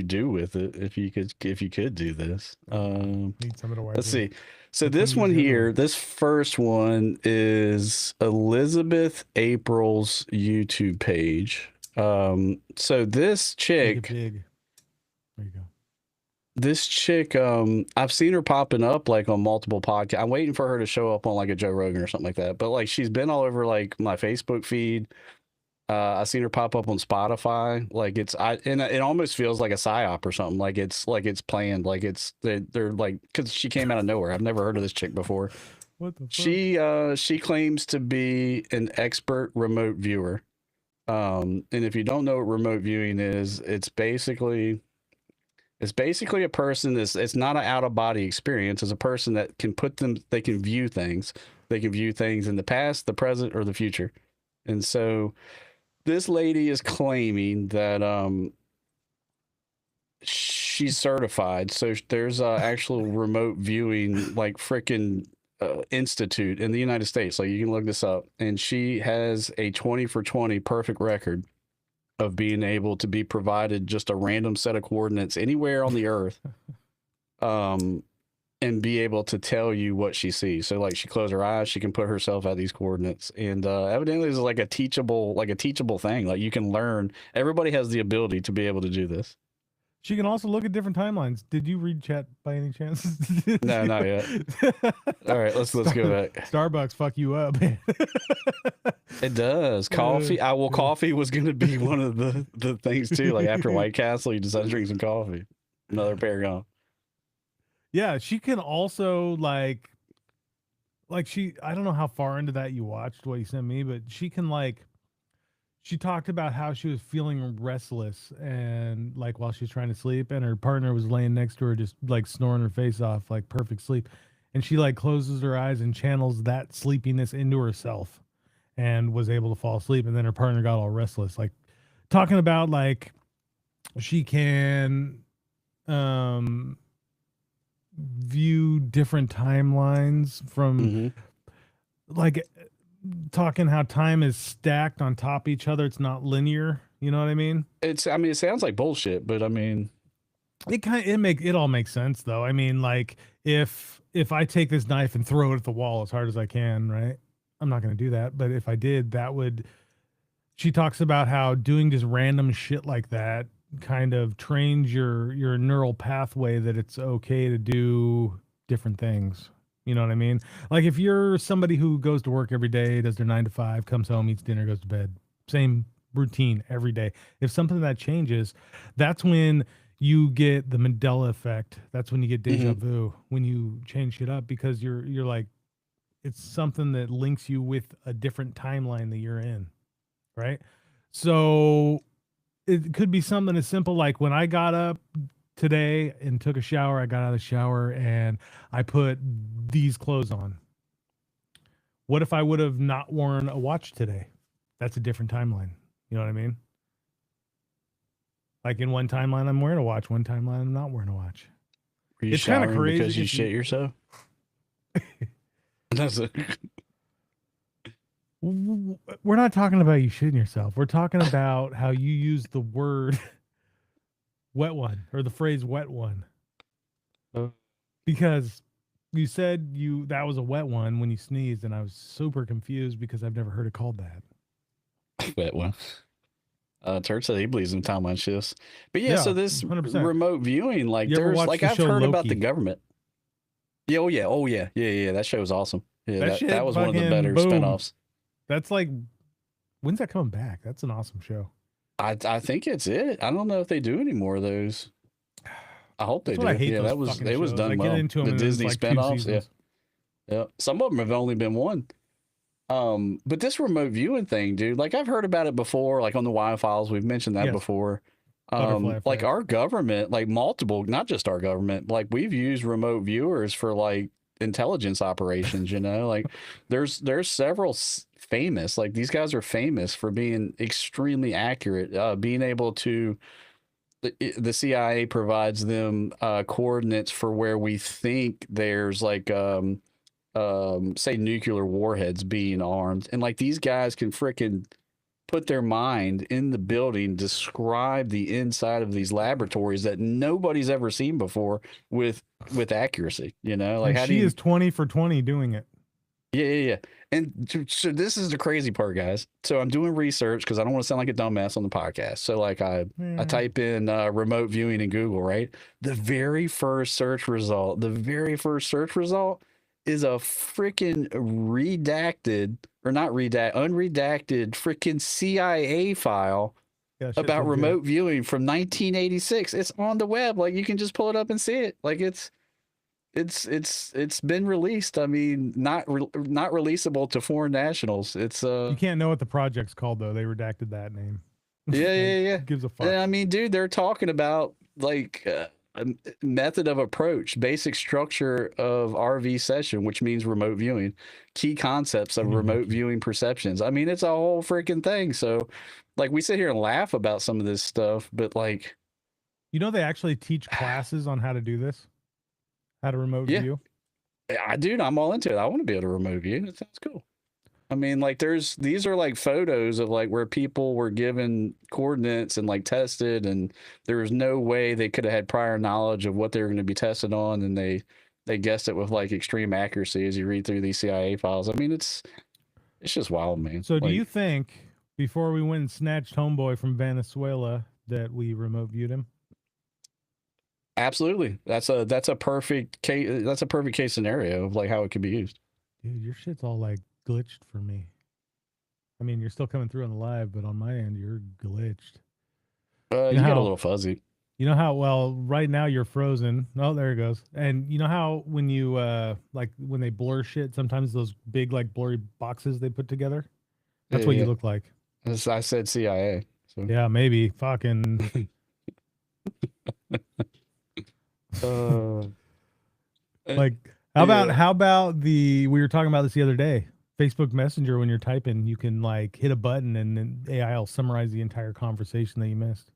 do with it if you could do this? Need something to wipe Let's with. see. So Which this one one you here, doing? this first one is Elizabeth April's YouTube page. So this Make it chick, big. There you go. I've seen her popping up like on multiple podcasts. I'm waiting for her to show up on like a Joe Rogan or something like that. But like she's been all over like my Facebook feed. I've seen her pop up on Spotify. Like and it almost feels like a psyop or something. Like it's planned. Like they're like, because she came out of nowhere. I've never heard of this chick before. What the fuck? She claims to be an expert remote viewer. And if you don't know what remote viewing is, it's basically a person it's not an out of body experience. It's a person that can they can view things They can view things in the past, the present, or the future. And so this lady is claiming that she's certified. So there's actual remote viewing, like freaking institute in the United States. Like you can look this up, and she has a 20 for 20 perfect record of being able to be provided just a random set of coordinates anywhere on the earth, and be able to tell you what she sees. So like she closed her eyes, she can put herself at these coordinates, and evidently this is like a teachable thing. Like you can learn. Everybody has the ability to be able to do this. She can also look at different timelines. Did you read chat by any chance? No, not yet. All right, let's go back. Starbucks fuck you up, man. It does. Coffee. Coffee was going to be one of the things too. Like after White Castle, you decided to drink some coffee. Another paragon. Yeah, she can also like she. I don't know how far into that you watched what you sent me, but she can like. She talked about how she was feeling restless and like while she's trying to sleep, and her partner was laying next to her, just like snoring her face off, like perfect sleep. And she like closes her eyes and channels that sleepiness into herself and was able to fall asleep. And then her partner got all restless, like talking about like she can view different timelines from like talking how time is stacked on top of each other. It's not linear. You know what I mean? It sounds like bullshit, but I mean, it all makes sense though. I mean, like if I take this knife and throw it at the wall as hard as I can, right? I'm not going to do that. But if I did, she talks about how doing just random shit like that kind of trains your neural pathway that it's okay to do different things. You know what I mean? Like if you're somebody who goes to work every day, does their 9 to 5, comes home, eats dinner, goes to bed, same routine every day. If something that changes, that's when you get the Mandela effect. That's when you get deja vu, when you change shit up, because you're like, it's something that links you with a different timeline that you're in. Right. So it could be something as simple like when I got up today and took a shower, I got out of the shower and I put these clothes on. What if I would have not worn a watch today? That's a different timeline. You know what I mean? Like in one timeline, I'm wearing a watch. One timeline, I'm not wearing a watch. Were you it's kind of crazy because you shit yourself? We're not talking about you shitting yourself. We're talking about how you use the word wet one or the phrase wet one. Because you said that was a wet one when you sneezed, and I was super confused because I've never heard it called that. Wet one. Turd said he believes in timeline shifts. But yeah, so this 100%. remote viewing, like there's like I've heard about the government. Yeah, oh yeah. That show was awesome. Yeah, that was one of the better spinoffs. That's like, when's that coming back? That's an awesome show. I think it's it. I don't know if they do any more of those. I hope they do. Yeah, it was done well. The Disney spinoffs. Yeah. Some of them have only been one. But this remote viewing thing, dude, like I've heard about it before, like on the Wire Files, we've mentioned that before. Like our government, like multiple, not just our government, like we've used remote viewers for like intelligence operations, you know, like there's several famous, like these guys are famous for being extremely accurate, being able to, the CIA provides them coordinates for where we think there's like say nuclear warheads being armed, and like these guys can frickin' put their mind in the building, describe the inside of these laboratories that nobody's ever seen before with accuracy, you know, like and she is 20 for 20 doing it. Yeah. And so this is the crazy part, guys. So I'm doing research because I don't want to sound like a dumbass on the podcast. So like I type in remote viewing in Google, right? The very first search result is a freaking redacted or not unredacted freaking CIA file about remote viewing from 1986. It's on the web. Like you can just pull it up and see it. Like it's been released. I mean, not releasable to foreign nationals. It's you can't know what the project's called though. They redacted that name. Yeah. Gives a fuck. I mean, dude, they're talking about like method of approach, basic structure of RV session, which means remote viewing, key concepts of remote viewing perceptions. I mean, it's a whole freaking thing. So, like, we sit here and laugh about some of this stuff, but like, You know, they actually teach classes on how to do this, how to remote yeah, view. I'm all into it. I want to be able to remote view. It sounds cool. I mean, like, these are like photos of like where people were given coordinates and like tested, and there was no way they could have had prior knowledge of what they were going to be tested on, and they guessed it with like extreme accuracy as you read through these CIA files. I mean, it's just wild, man. So, do Like, you think before we went and snatched Homeboy from Venezuela that we remote viewed him? absolutely, that's a perfect case. That's a perfect case scenario of like how it could be used. Dude, your shit's all like glitched for me. I mean, you're still coming through on the live, but on my end, you're glitched. You know get a how- little fuzzy. You know how, well, right now you're frozen. Oh, there it goes. And you know how when you, like when they blur shit, sometimes those big, like blurry boxes they put together? That's what you look like. As I said, CIA. So. Yeah, maybe. Fucking. Like, how about we were talking about this the other day. Facebook Messenger, when you're typing, you can like hit a button and then AI will summarize the entire conversation that you missed.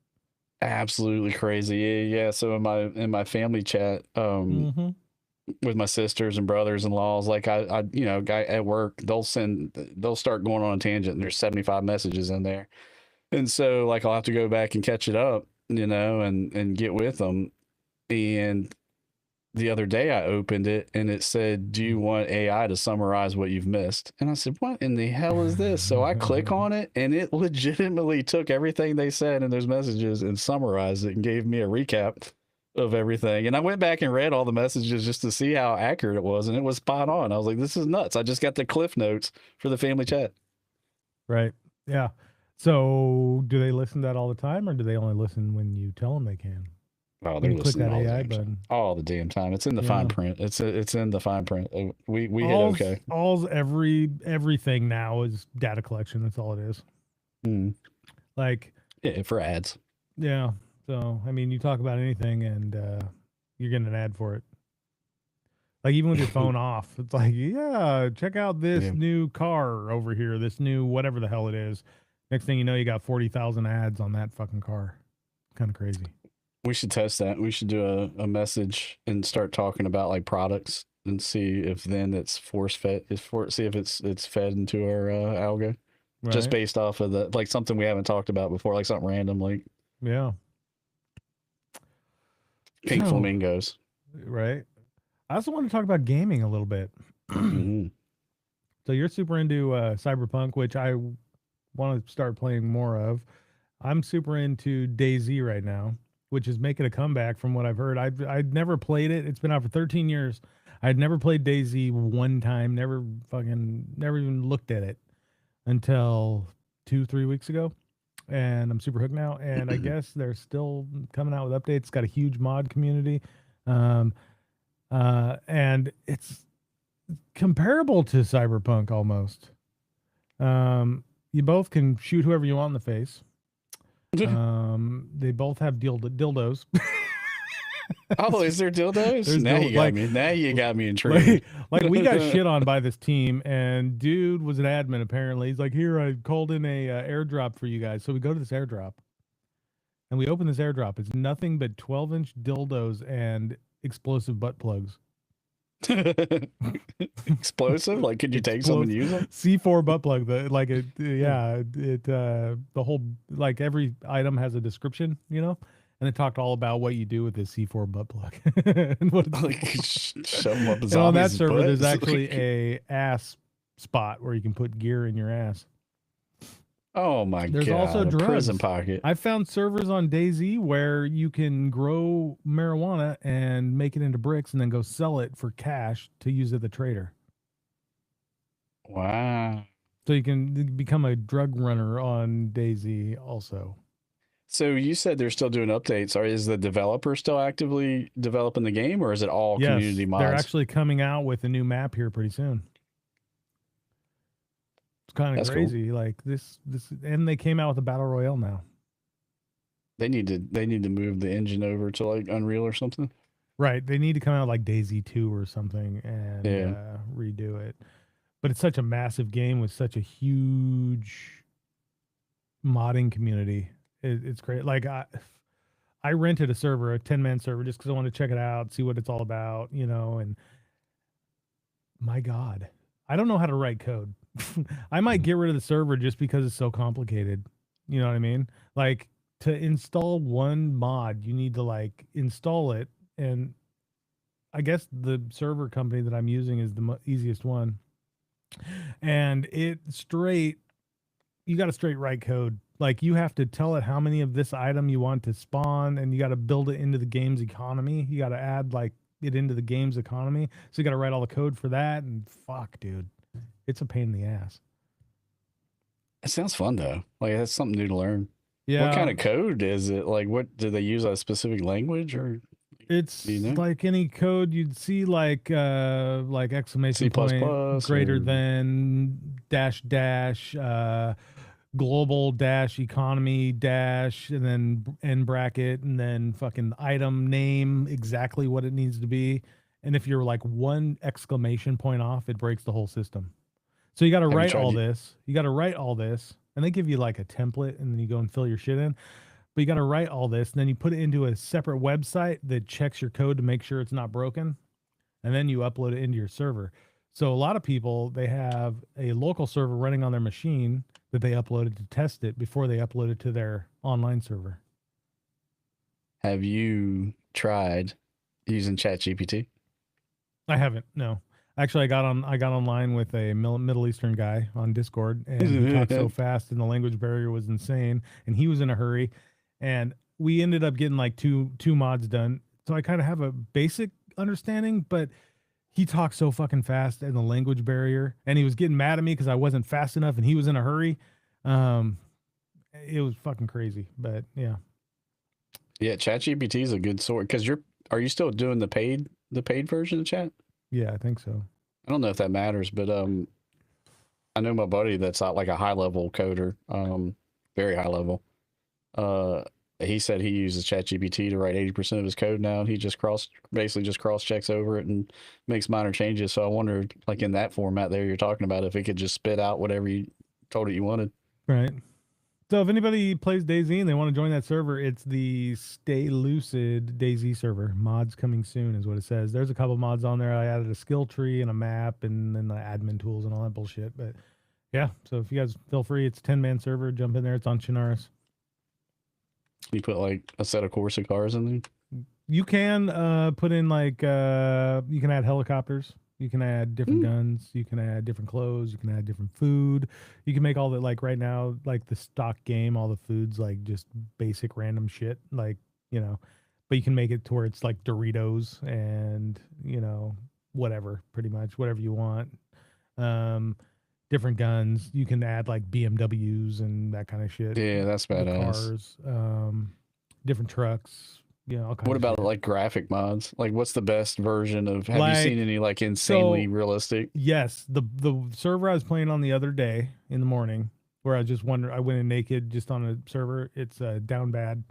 Absolutely crazy. Yeah. So in my family chat, with my sisters and brothers-in-laws, like I guy at work, they'll start going on a tangent and there's 75 messages in there. And so like I'll have to go back and catch it up, and get with them. And the other day I opened it and it said, "Do you want AI to summarize what you've missed?" And I said, "What in the hell is this?" So I click on it and it legitimately took everything they said in those messages and summarized it and gave me a recap of everything. And I went back and read all the messages just to see how accurate it was, and it was spot on. I was like, this is nuts. I just got the cliff notes for the family chat. Right. Yeah. So do they listen to that all the time, or do they only listen when you tell them they can? Oh, When they're you click listening that all the AI damn time. button. All the damn time. It's in the fine print. It's in the fine print. We hit okay. Everything now is data collection. That's all it is. Like, yeah, for ads. Yeah. So I mean, you talk about anything, and you're getting an ad for it. Like even with your phone off, it's like, yeah, check out this new car over here. This new whatever the hell it is. Next thing you know, you got 40,000 ads on that fucking car. Kind of crazy. We should test that. We should do a message and start talking about like products and see if then it's force fed. See if it's fed into our algo, just based off of the like something we haven't talked about before, like something random, like pink flamingos. Right. I also want to talk about gaming a little bit. So you're super into Cyberpunk, which I want to start playing more of. I'm super into DayZ right now, which is making a comeback from what I've heard. I'd never played it. It's been out for 13 years. I'd never played DayZ one time, never even looked at it until 2-3 weeks ago. And I'm super hooked now. And I guess they're still coming out with updates. It's got a huge mod community. And it's comparable to Cyberpunk almost. You both can shoot whoever you want in the face. They both have dildos. Oh, is there dildos? Now you got me intrigued. Like we got shit on by this team, and dude was an admin apparently. He's like, "Here, I called in a airdrop for you guys." So we go to this airdrop, and we open this airdrop. It's nothing but 12-inch dildos and explosive butt plugs. Explosive? Like, could you take some and use them? C4 butt plug. The whole, like every item has a description, and it talked all about what you do with this C4 butt plug. And what like, shove them up and on that server, there's actually a ass spot where you can put gear in your ass. Oh my god! There's also drugs. Prison pocket. I found servers on DayZ where you can grow marijuana and make it into bricks, and then go sell it for cash to use at the trader. Wow! So you can become a drug runner on DayZ also. So you said they're still doing updates. Is the developer still actively developing the game, or is it all community mods? They're actually coming out with a new map here pretty soon. It's kind of crazy. Cool. Like this, and they came out with a battle royale now. They need to move the engine over to like Unreal or something. Right. They need to come out like Daisy 2 or something and Yeah. redo it. But it's such a massive game with such a huge modding community. It's great. Like I rented a server, a 10-man server, just because I wanted to check it out, see what it's all about, and my God, I don't know how to write code. I might get rid of the server just because it's so complicated. You know what I mean? Like to install one mod, you need to like install it. And I guess the server company that I'm using is the easiest one. And you got to straight write code. Like you have to tell it how many of this item you want to spawn, and you got to build it into the game's economy. You got to add like it into the game's economy. So you got to write all the code for that. And fuck, dude, it's a pain in the ass. It sounds fun though. Like that's something new to learn. Yeah. What kind of code is it? Like, what do they use a specific language or? It's you know? like any code you'd see, like exclamation C++ point greater or- than dash global dash economy dash and then end bracket and then fucking item name exactly what it needs to be. And if you're like one exclamation point off, it breaks the whole system. So you got to you write tried all to- this. You got to write all this, and they give you like a template, and then you go and fill your shit in. But you got to write all this, and then you put it into a separate website that checks your code to make sure it's not broken, and then you upload it into your server. So a lot of people, they have a local server running on their machine that they uploaded to test it before they upload it to their online server. Have you tried using ChatGPT? I haven't. No. Actually, I got online with a Middle Eastern guy on Discord, and he talked so fast, and the language barrier was insane, and he was in a hurry, and we ended up getting like two mods done. So I kind of have a basic understanding, but he talked so fucking fast, and the language barrier, and he was getting mad at me because I wasn't fast enough, and he was in a hurry. It was fucking crazy, but yeah. Yeah, ChatGPT is a good sort because are you still doing the paid version of Chat? Yeah, I think so. I don't know if that matters, but I know my buddy that's not like a high level coder, very high level. He said he uses ChatGPT to write 80% of his code now, and he basically just cross checks over it and makes minor changes. So I wondered, like in that format there you're talking about, if it could just spit out whatever you told it you wanted. Right. So if anybody plays DayZ and they want to join that server, it's the Stay Lucid DayZ server. Mods coming soon is what it says. There's a couple mods on there. I added a skill tree and a map and then the admin tools and all that bullshit. But yeah, so if you guys feel free, it's a 10-man server. Jump in there. It's on Chinaris. You put like a set of Corsa cars in there? You can put in like, you can add helicopters. You can add different guns. You can add different clothes. You can add different food. You can make all the, like right now, like the stock game, all the foods, like just basic random shit, like, but you can make it to where it's like Doritos and, whatever, pretty much whatever you want. Different guns. You can add like BMWs and that kind of shit. Yeah, that's badass. Cars, different trucks. All kinds What of about shit. like graphic mods? Like, what's the best version of? Have Like, you seen any like insanely realistic? Yes, the server I was playing on the other day in the morning, where I went in naked just on a server. It's down bad.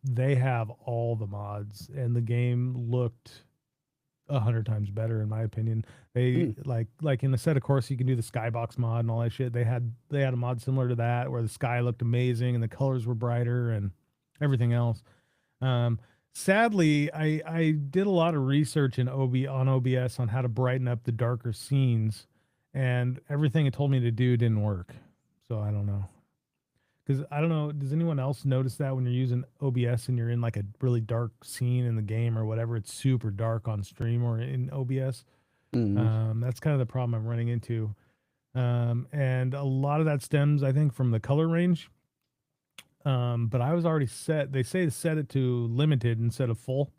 They have all the mods, and the game looked 100 times better in my opinion. They like in the set of course you can do the skybox mod and all that shit. They had a mod similar to that where the sky looked amazing and the colors were brighter and everything else. Sadly, I did a lot of research on OBS on how to brighten up the darker scenes, and everything it told me to do didn't work. So I don't know. Because I don't know, does anyone else notice that when you're using OBS and you're in like a really dark scene in the game or whatever, it's super dark on stream or in OBS? Mhm. That's kind of the problem I'm running into. And a lot of that stems, I think, from the color range. But I was already set. They say to set it to limited instead of full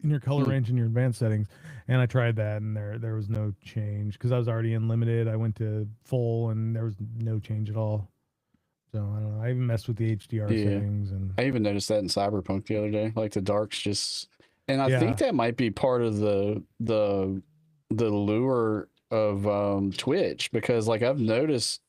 in your color range in your advanced settings. And I tried that and there was no change because I was already in limited. I went to full and there was no change at all. So I don't know. I even messed with the HDR settings and I even noticed that in Cyberpunk the other day. Like the darks just, and I Yeah. think that might be part of the lure of Twitch, because like I've noticed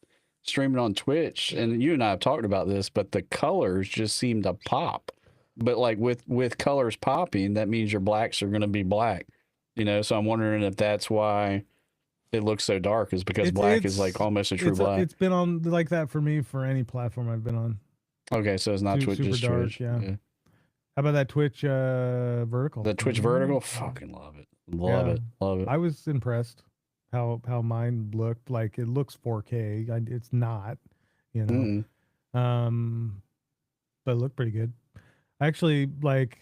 streaming on Twitch, and you and I have talked about this, but the colors just seem to pop. But like with colors popping, that means your blacks are going to be black, So I'm wondering if that's why it looks so dark, is because black is like almost a true black. It's been on like that for me for any platform I've been on. Okay, so it's not Twitch, super just dark. Twitch. Yeah. How about that Twitch vertical? The Twitch vertical, fucking love it. Love it. I was impressed how mine looked. Like it looks 4K. It's not, but it looked pretty good. Actually, like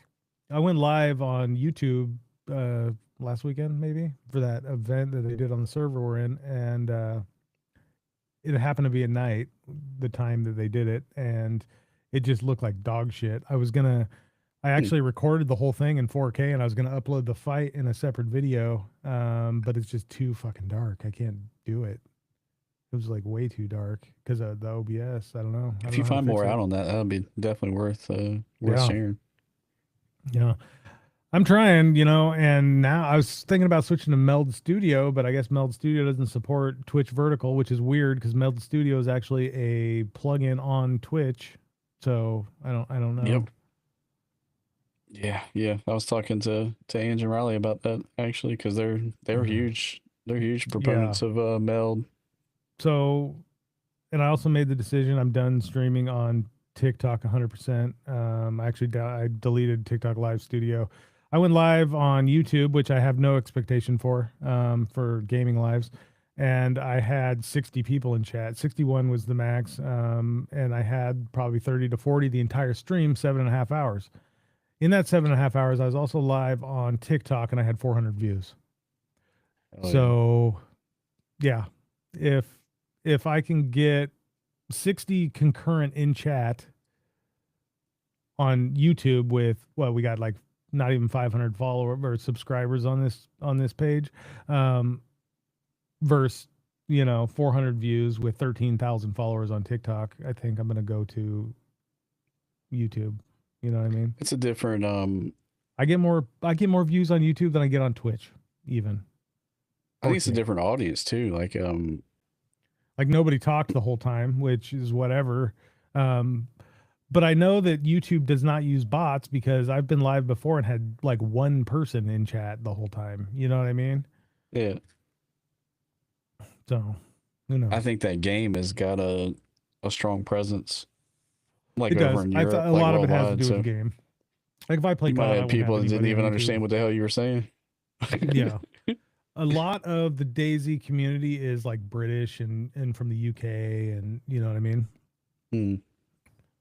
I went live on YouTube last weekend maybe for that event that they did on the server we're in, and it happened to be at night, the time that they did it, and it just looked like dog shit. I actually recorded the whole thing in 4K, and I was gonna upload the fight in a separate video, but it's just too fucking dark. I can't do it. It was like way too dark because of the OBS. I don't know. If you find more out on that, that'll be definitely worth sharing. Yeah. I'm trying, and now I was thinking about switching to Meld Studio, but I guess Meld Studio doesn't support Twitch Vertical, which is weird because Meld Studio is actually a plugin on Twitch. So I don't know. Yep. Yeah. I was talking to Ange and Riley about that actually, because they're huge. They're huge proponents of Meld. So, and I also made the decision. I'm done streaming on TikTok 100%. I deleted TikTok Live Studio. I went live on YouTube, which I have no expectation for gaming lives. And I had 60 people in chat. 61 was the max. And I had probably 30 to 40 the entire stream, 7.5 hours. In that 7.5 hours, I was also live on TikTok and I had 400 views. So yeah, if I can get 60 concurrent in chat on YouTube with, we got like not even 500 followers or subscribers on this page, versus 400 views with 13,000 followers on TikTok. I think I'm gonna go to YouTube. You know what I mean? It's a different I get more views on YouTube than I get on Twitch even. I think it's a different audience too. Like nobody talked the whole time, which is whatever. But I know that YouTube does not use bots because I've been live before and had like one person in chat the whole time. You know what I mean? Yeah. So, who knows? I think that game has got a strong presence. Like it over does. in Europe, a lot of it has to do with the game. Like if I play COD, I won't people have that didn't even on understand what the hell you were saying. Yeah. A lot of the DayZ community is like British and from the UK, and you know what I mean?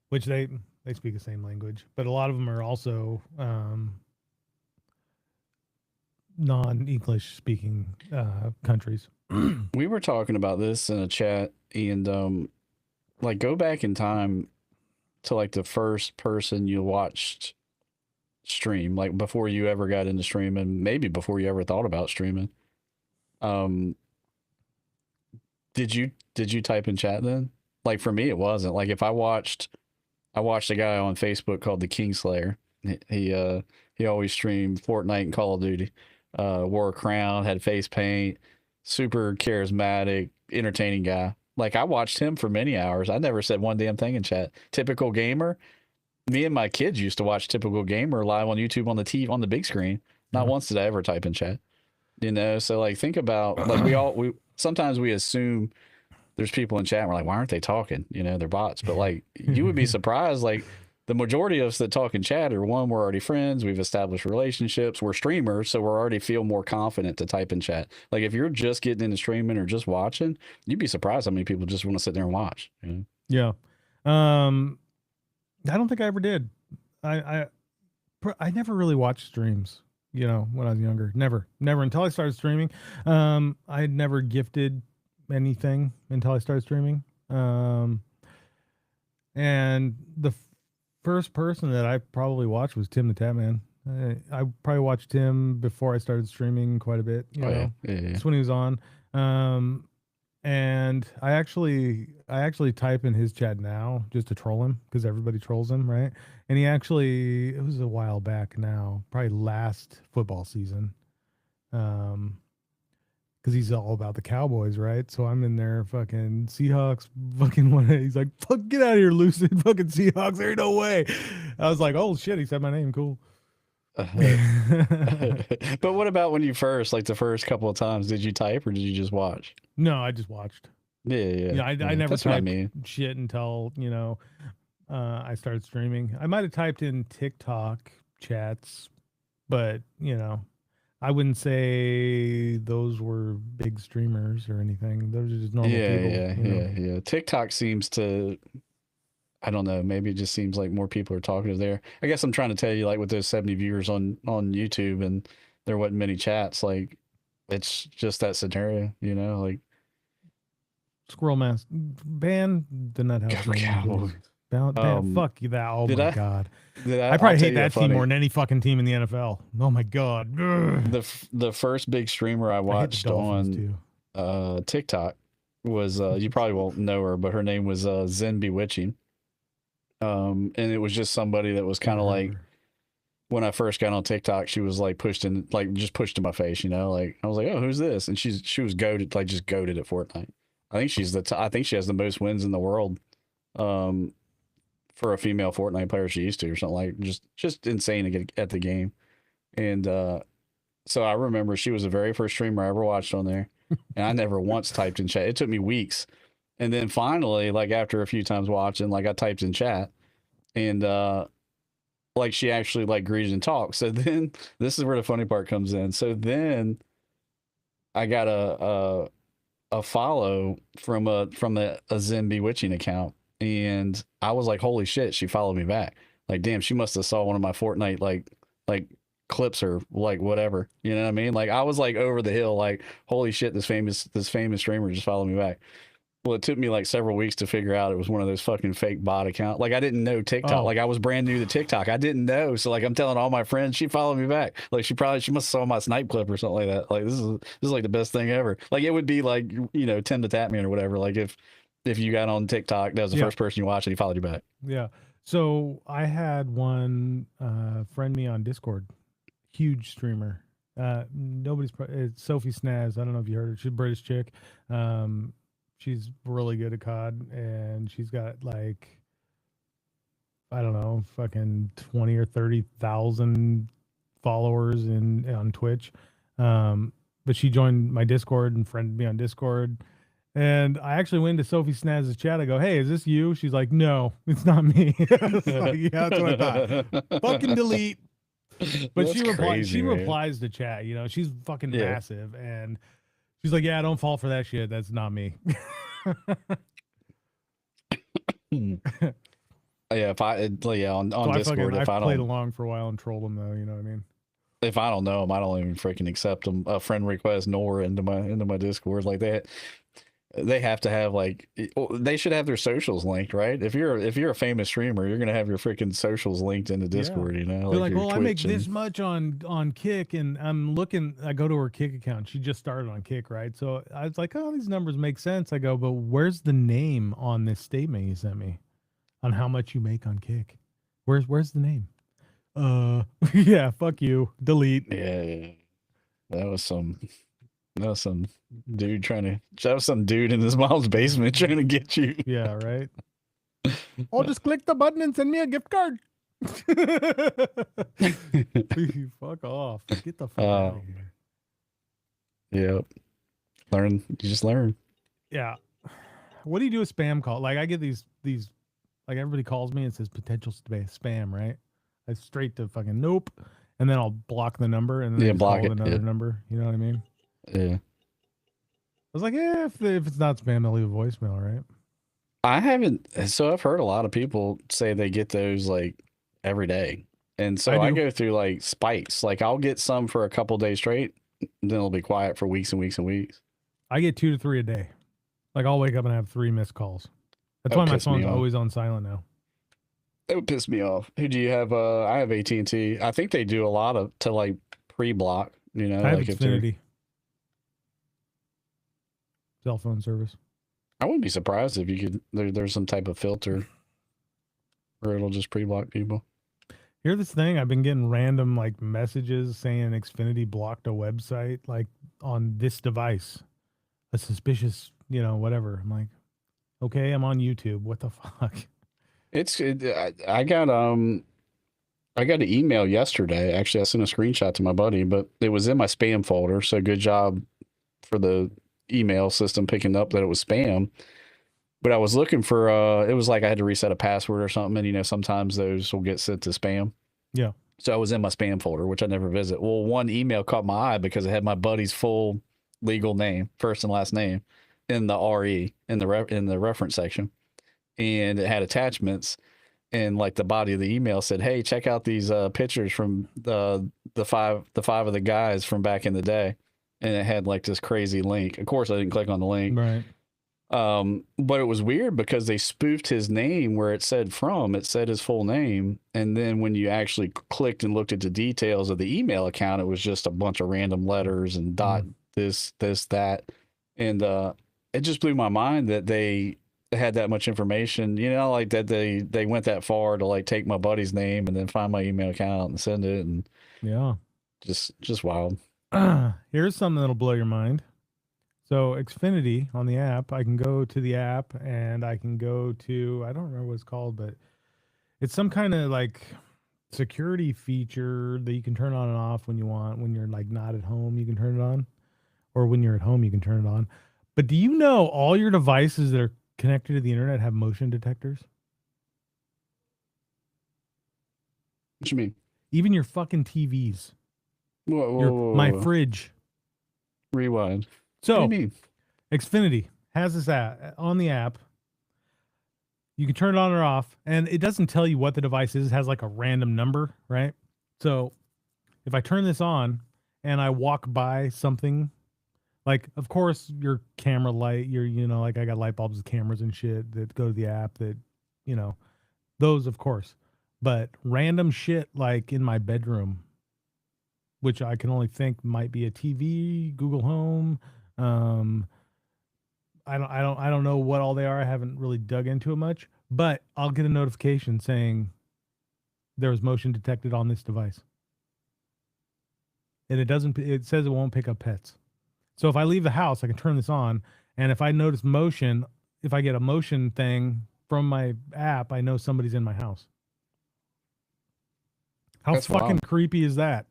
Which they speak the same language, but a lot of them are also non-English speaking countries. We were talking about this in a chat, and like go back in time to like the first person you watched stream, like before you ever got into streaming, maybe before you ever thought about streaming. Did you type in chat then? Like for me, it wasn't. Like if I watched a guy on Facebook called the Kingslayer. He always streamed Fortnite and Call of Duty. Wore a crown, had face paint, super charismatic, entertaining guy. Like I watched him for many hours. I never said one damn thing in chat. Typical Gamer. Me and my kids used to watch Typical Gamer live on YouTube on the TV on the big screen. Not once did I ever type in chat. So like think about like we sometimes we assume there's people in chat and we're like, why aren't they talking? They're bots. But like you would be surprised, like the majority of us that talk in chat are we're already friends, we've established relationships, we're streamers, so we're already feel more confident to type in chat. Like if you're just getting into streaming or just watching, you'd be surprised how many people just want to sit there and watch. Yeah. I don't think I ever did. I never really watched streams, when I was younger. Never until I started streaming. I had never gifted anything until I started streaming. And the first person that I probably watched was Tim the Tatman. I probably watched him before I started streaming quite a bit. Yeah. That's when he was on. And I actually type in his chat now just to troll him because everybody trolls him, right? And it was a while back now, probably last football season. because he's all about the Cowboys, right? So I'm in there, fucking Seahawks, fucking one. He's like, "Fuck, get out of here, Lucid, fucking Seahawks." There ain't no way. I was like, "Oh shit," he said my name. Cool. But what about when you first, like the first couple of times, did you type or did you just watch? No, I just watched. Yeah. I never That's what I typed mean. shit until I started streaming. I might have typed in TikTok chats, but I wouldn't say those were big streamers or anything. Those are just normal people. Yeah. TikTok seems to, I don't know, maybe it just seems like more people are talkative there. I guess I'm trying to tell you, like with those 70 viewers on YouTube and there wasn't many chats, like it's just that scenario, like Squirrel Mask ban did not help. Go Cowboys. Fuck you that. Oh my god. I I'll probably tell hate you that team funny- more than any fucking team in the NFL. Oh my god. Ugh. The first big streamer I I hate the watched Dolphins, on too. TikTok was you probably won't know her, but her name was Zen Bewitching. And it was just somebody that was kind of like, when I first got on TikTok, she was like pushed in my face, like I was like, oh, who's this? And she was goated, like just goated at Fortnite. I think I think she has the most wins in the world, for a female Fortnite player. She used to, or something, like just insane to get at the game. And so I remember she was the very first streamer I ever watched on there, and I never once typed in chat. It took me weeks, and then finally, like after a few times watching, like I typed in chat, and like she actually like greeted and talked. So then this is where the funny part comes in. So then I got a follow from a Zen Bewitching account, and I was like, holy shit, she followed me back. Like, damn, she must have saw one of my Fortnite like clips or like whatever. You know what I mean? Like I was like over the hill, like, holy shit, this famous streamer just followed me back. Well, it took me like several weeks to figure out it was one of those fucking fake bot accounts. Like I didn't know TikTok. Oh. Like I was brand new to TikTok. I didn't know. So like I'm telling all my friends, she followed me back. Like she must have saw my snipe clip or something like that. Like this is like the best thing ever. Like it would be like, Tim the Tatman or whatever. Like if you got on TikTok, that was the first person you watched and he followed you back. Yeah. So I had one friend me on Discord, huge streamer. It's Sophie Snaz. I don't know if you heard her. She's a British chick. She's really good at COD, and she's got like, I don't know, fucking 20 or 30,000 followers on Twitch. But she joined my Discord and friended me on Discord. And I actually went to Sophie Snaz's chat. I go, "Hey, is this you?" She's like, "No, it's not me." I was like, yeah, that's what I thought. Fucking delete. But That's crazy, she man. replies to chat. She's fucking massive, and she's like, "Yeah, don't fall for that shit. That's not me." Yeah, on So Discord, I if I played don't along for a while and trolled them, though. You know what I mean? if I don't know them, I don't even freaking accept them a friend request nor into my Discord. Like they have to have like, they should have their socials linked, right? If you're a famous streamer, you're gonna have your freaking socials linked into Discord. They're like like, your "Well, I make Twitch this much on Kick, and I'm looking." I go to her Kick account. She just started on Kick, right? So I was like, "Oh, these numbers make sense." I go, "But where's the name on this statement you sent me on how much you make on Kick? Where's the name?" Yeah, fuck you. Delete. Yeah. That was some dude that was some dude in his mom's basement trying to get you. Yeah, right. Oh, just click the button and send me a gift card. Fuck off. Get the fuck out of here. Yep. You just learn. Yeah. What do you do with spam call? Like I get these like everybody calls me and says potential spam, right? I straight to fucking nope, and then I'll block the number and then they block call it, another number. You know what I mean? Yeah. I was like, yeah, if it's not spam, I'll leave a voicemail, right? I haven't. So I've heard a lot of people say they get those like every day, and so I go through like spikes. Like I'll get some for a couple days straight, then it'll be quiet for weeks and weeks and weeks. I get 2 to 3 a day. Like I'll wake up and have 3 missed calls. That's why my phone's always on silent now. It would piss me off. Who do you have? I have AT&T. I think they do a lot to like pre-block. I have like Xfinity. Cell phone service. I wouldn't be surprised if you could. There's some type of filter where it'll just pre-block people. Here's this thing. I've been getting random like messages saying Xfinity blocked a website. Like on this device, a suspicious, whatever. I'm like, okay, I'm on YouTube. What the fuck? I got an email yesterday. Actually, I sent a screenshot to my buddy, but it was in my spam folder. So good job for the email system picking up that it was spam. But I was looking for it was like I had to reset a password or something, and sometimes those will get sent to spam. Yeah. So I was in my spam folder, which I never visit. Well, one email caught my eye because it had my buddy's full legal name, first and last name, in the RE in the reference section, and it had attachments. And like the body of the email said, "Hey, check out these pictures from the five of the guys from back in the day," and it had like this crazy link. Of course, I didn't click on the link, Right. but it was weird because they spoofed his name where it said from. It said his full name, and then when you actually clicked and looked at the details of the email account, it was just a bunch of random letters and dot this that, and it just blew my mind that they had that much information, like that they went that far to like take my buddy's name and then find my email account and send it, and Yeah. just wild. Here's something that'll blow your mind. So Xfinity on the app, I can go to the app and I can go to, I don't remember what it's called, but it's some kind of like security feature that you can turn on and off when you want. When you're like not at home, you can turn it on, or when you're at home, you can turn it on. But do you know all your devices that are connected to the internet have motion detectors? What you mean? Even your fucking TVs. My fridge. Rewind. So, what do you mean? Xfinity has this app on the app. You can turn it on or off, and it doesn't tell you what the device is. It has like a random number, right? So, if I turn this on and I walk by something, like, of course, your camera light, like I got light bulbs with cameras and shit that go to the app that, those, of course. But random shit like in my bedroom, which I can only think might be a TV, Google Home. I don't know what all they are. I haven't really dug into it much, but I'll get a notification saying there was motion detected on this device. And it says it won't pick up pets. So if I leave the house, I can turn this on. And if I notice motion, if I get a motion thing from my app, I know somebody's in my house. How That's fucking wild. creepy is that?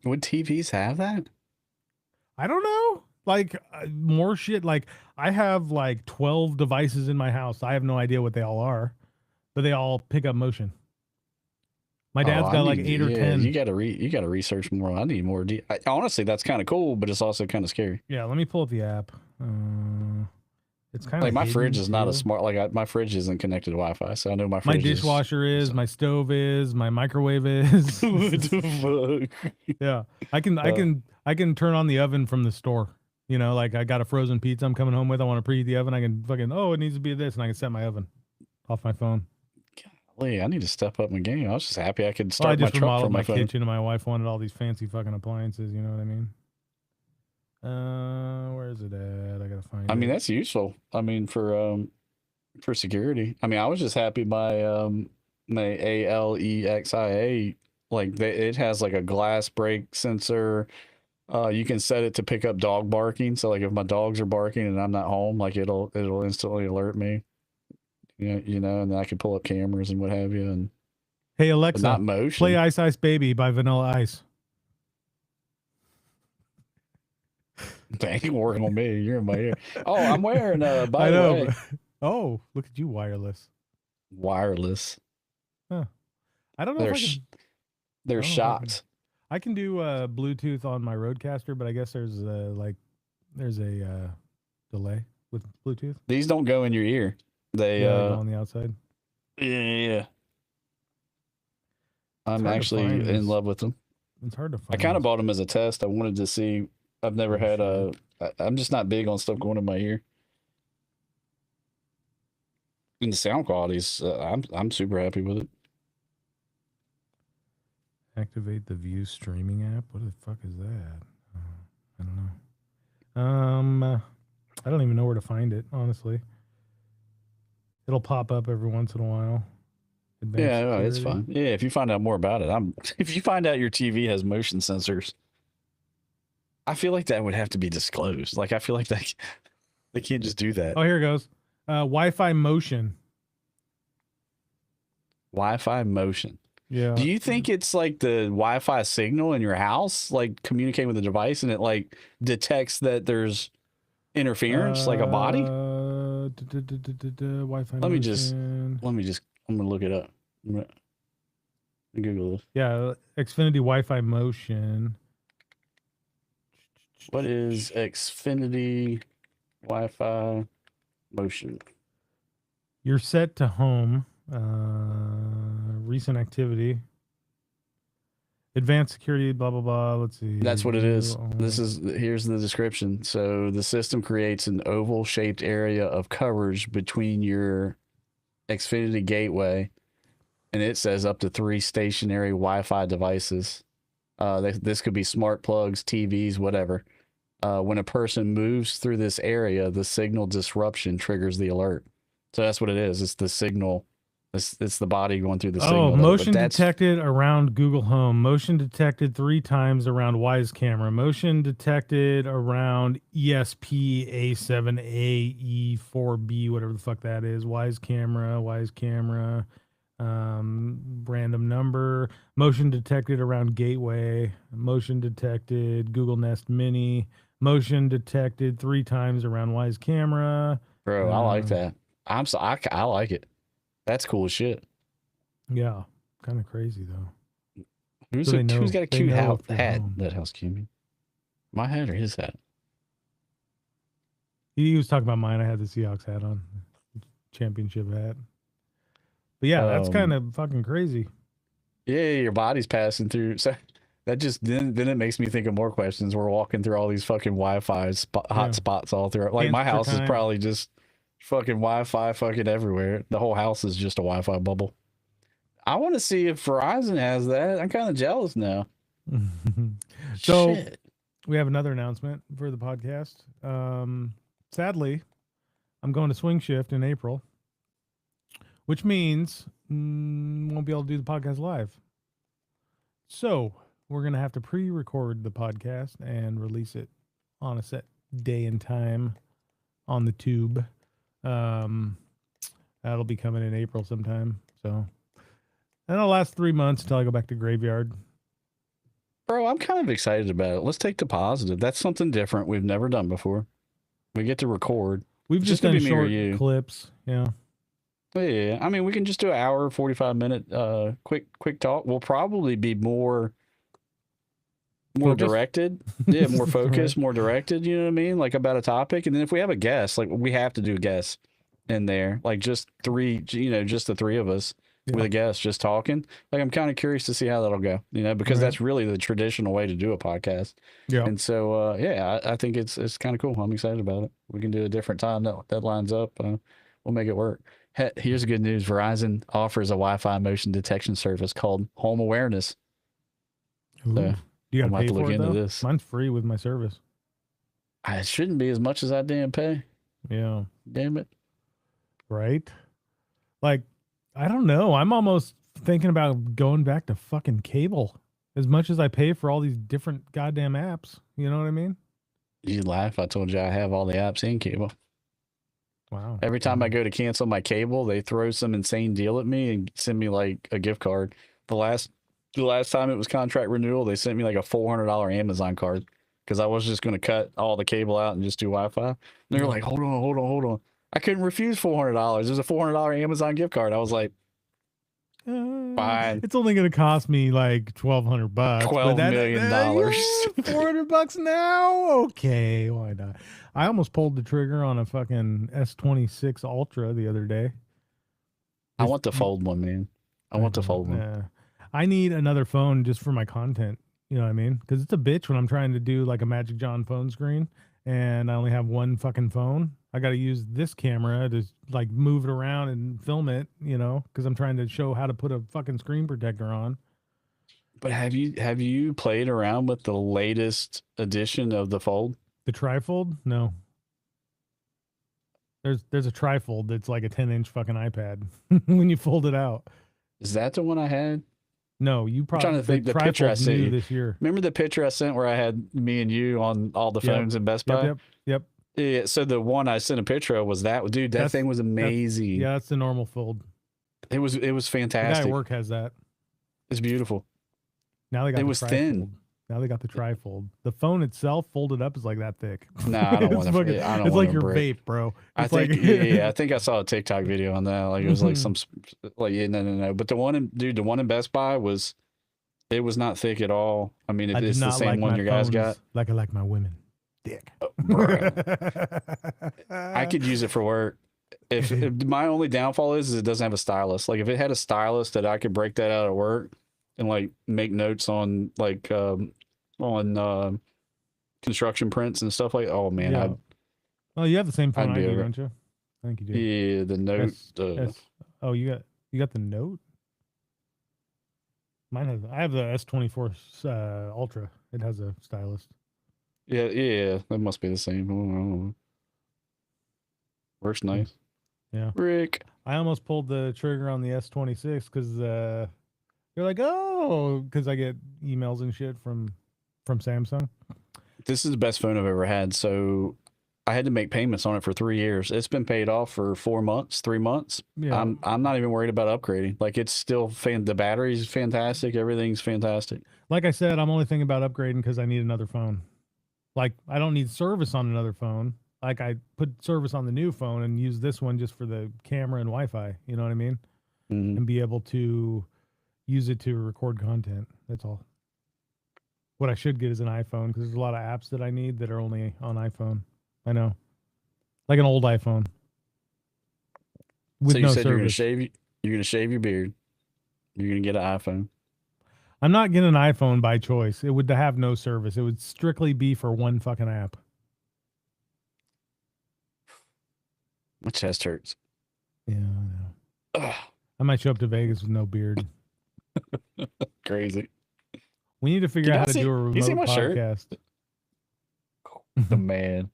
Would TVs have that? I don't know. Like more shit. Like I have like 12 devices in my house. I have no idea what they all are, but they all pick up motion. My dad's got like 8 or 10. You gotta research more. I need more. Honestly, that's kind of cool, but it's also kind of scary. Yeah, let me pull up the app. It's kind of Like my fridge hidden is not a too. smart. Like my fridge isn't connected to Wi-Fi, so I know my fridge. My dishwasher is, my stove is, my microwave is. What the fuck? Yeah, I can turn on the oven from the store. Like I got a frozen pizza I'm coming home with. I want to preheat the oven. I can fucking it needs to be this, and I can set my oven off my phone. Golly, I need to step up my game. I was just happy I could I start my just truck remodeled from my my phone. kitchen, and my wife wanted all these fancy fucking appliances. You know what I mean? Where is it at? I gotta find it. I mean, that's useful. I mean, for security. I mean, I was just happy my my Alexia, like it has like a glass break sensor. You can set it to pick up dog barking. So like if my dogs are barking and I'm not home, like it'll instantly alert me. And then I can pull up cameras and what have you. And Hey but Alexa, not motion. play Ice Ice Baby by Vanilla Ice. Thank you for working on me. You're in my ear. Oh, I'm wearing by I the know. way, Oh, look at you, wireless. wireless. Huh. I don't know if I can. They're I don't know if I shocked. I can do Bluetooth on my Roadcaster, but I guess there's a delay with Bluetooth. These don't go in your ear. They They go on the outside. yeah. I'm hard to actually find in this. love with them. It's hard to I find. kind of this. bought them as a test. I wanted to see. I've never had a. I'm just not big on stuff going in my ear. And the sound quality's. I'm super happy with it. Activate the View streaming app. What the fuck is that? I don't know. I don't even know where to find it. Honestly, it'll pop up every once in a while. automatic Yeah, no, it's security. fine. Yeah, if you find out more about it, if you find out your TV has motion sensors, I feel like that would have to be disclosed. Like I feel like they can't just do that. Oh, here it goes. Wi-Fi motion. Wi-Fi motion. Yeah. Do you think it's like the Wi-Fi signal in your house, like communicating with the device, and it like detects that there's interference, like a body? Wi-Fi Let me motion. I'm gonna look it up. I'm gonna Google this. Yeah, Xfinity Wi-Fi motion. What is Xfinity Wi-Fi motion? You're set to home. Recent activity. Advanced security, blah, blah, blah. Let's see. That's what it is. Here's the description. So the system creates an oval shaped area of coverage between your Xfinity gateway, and it says up to 3 stationary Wi-Fi devices. This could be smart plugs, TVs, whatever. When a person moves through this area, the signal disruption triggers the alert. So that's what it is. It's the signal. It's the body going through the signal. Oh, motion detected around Google Home. Motion detected 3 times around Wise Camera. Motion detected around ESP A7A E4B, whatever the fuck that is. Wise Camera. Random number. Motion detected around Gateway. Motion detected Google Nest Mini. Motion detected 3 times around Wise Camera. Bro, I like that. I like it. That's cool as shit. Yeah, kind of crazy though. Who's got a cute hat? That house cute. My hat or his hat? He was talking about mine. I had the Seahawks hat on, championship hat. But yeah, that's kind of fucking crazy. Yeah, your body's passing through. So that just then it makes me think of more questions. We're walking through all these fucking Wi-Fi hot spots all through. Like my house is probably just fucking Wi-Fi fucking everywhere. The whole house is just a Wi-Fi bubble. I want to see if Verizon has that. I'm kind of jealous now. So Shit. We have another announcement for the podcast. Sadly, I'm going to swing shift in April, which means won't be able to do the podcast live. So we're going to have to pre-record the podcast and release it on a set day and time on the tube. That'll be coming in April sometime. So that'll last 3 months until I go back to Graveyard. Bro, I'm kind of excited about it. Let's take the positive. That's something different we've never done before. We get to record. We've just done short clips. Yeah. Yeah. I mean, we can just do an hour, 45-minute quick talk. We'll probably be more directed. Yeah, more focused, more directed, you know what I mean? Like about a topic. And then if we have a guest, like we have to do guests in there, like just 3, just the 3 of us with a guest just talking. Like I'm kind of curious to see how that'll go, because that's really the traditional way to do a podcast. Yeah. And so, I think it's kind of cool. I'm excited about it. We can do a different time that lines up. We'll make it work. Here's good news. Verizon offers a Wi-Fi motion detection service called Home Awareness. So, you got to pay for it, though? This. Mine's free with my service. It shouldn't be as much as I damn pay. Yeah. Damn it. Right? Like, I don't know. I'm almost thinking about going back to fucking cable as much as I pay for all these different goddamn apps. You know what I mean? You'd laugh. I told you I have all the apps in cable. Wow. Every time I go to cancel my cable, they throw some insane deal at me and send me like a gift card. The last time it was contract renewal, they sent me like a $400 Amazon card because I was just going to cut all the cable out and just do Wi-Fi. And they were like, hold on. I couldn't refuse $400. There's a $400 Amazon gift card. I was like, fine. It's only going to cost me like $1,200. $12 million. $400 now? Okay, why not? I almost pulled the trigger on a fucking S26 Ultra the other day. I want the fold one, man. I want the fold one. I need another phone just for my content. You know what I mean? Because it's a bitch when I'm trying to do like a Magic John phone screen and I only have one fucking phone. I got to use this camera to like move it around and film it, because I'm trying to show how to put a fucking screen protector on. But have you played around with the latest edition of the Fold? The trifold? No. There's a trifold that's like a 10-inch fucking iPad when you fold it out. Is that the one I had? No, you I'm probably trying to think. The picture I trifold's sent new you. this year. Remember the picture I sent where I had me and you on all the phones in Best Buy? Yep. Yeah. So the one I sent a picture of was that dude. That thing was amazing. Yeah, that's the normal fold. It was The guy fantastic. at work has that. It's beautiful. Now they got It the was trifold. thin. Now they got the trifold. The phone itself folded up is like that thick. Nah, I don't want to. I don't It's want like your brick. vape, bro. I think I think I saw a TikTok video on that. Like it was like some like no. But the one in Best Buy was not thick at all. I mean, I it's the same one your guys got. Like I like my women thick. I could use it for work. If my only downfall is it doesn't have a stylus. Like if it had a stylus that I could break that out at work and like make notes on like construction prints and stuff like. Oh man, Yeah. Well, you have the same phone I'd I be do, over it. don't you? I think you do. Yeah, the note. Oh, you got the Note? I have the S24 Ultra. It has a stylus. Yeah, that must be the same. I don't know. Works nice. Yeah. Rick. I almost pulled the trigger on the S26 because they're like, oh, because I get emails and shit from Samsung. This is the best phone I've ever had. So I had to make payments on it for 3 years. It's been paid off for 3 months. Yeah. I'm not even worried about upgrading. Like it's still the battery's fantastic. Everything's fantastic. Like I said, I'm only thinking about upgrading because I need another phone. Like I don't need service on another phone. Like I put service on the new phone and use this one just for the camera and Wi-Fi. You know what I mean? Mhm. And be able to use it to record content. That's all. What I should get is an iPhone because there's a lot of apps that I need that are only on iPhone. I know, like an old iPhone with So you no said service. you're gonna shave your beard. You're gonna get an iPhone. I'm not getting an iPhone by choice. It would have no service. It would strictly be for one fucking app. My chest hurts. Yeah, I know. Ugh, I might show up to Vegas with no beard. crazy. We need to figure out how to do a you see remote my shirt? podcast. The man.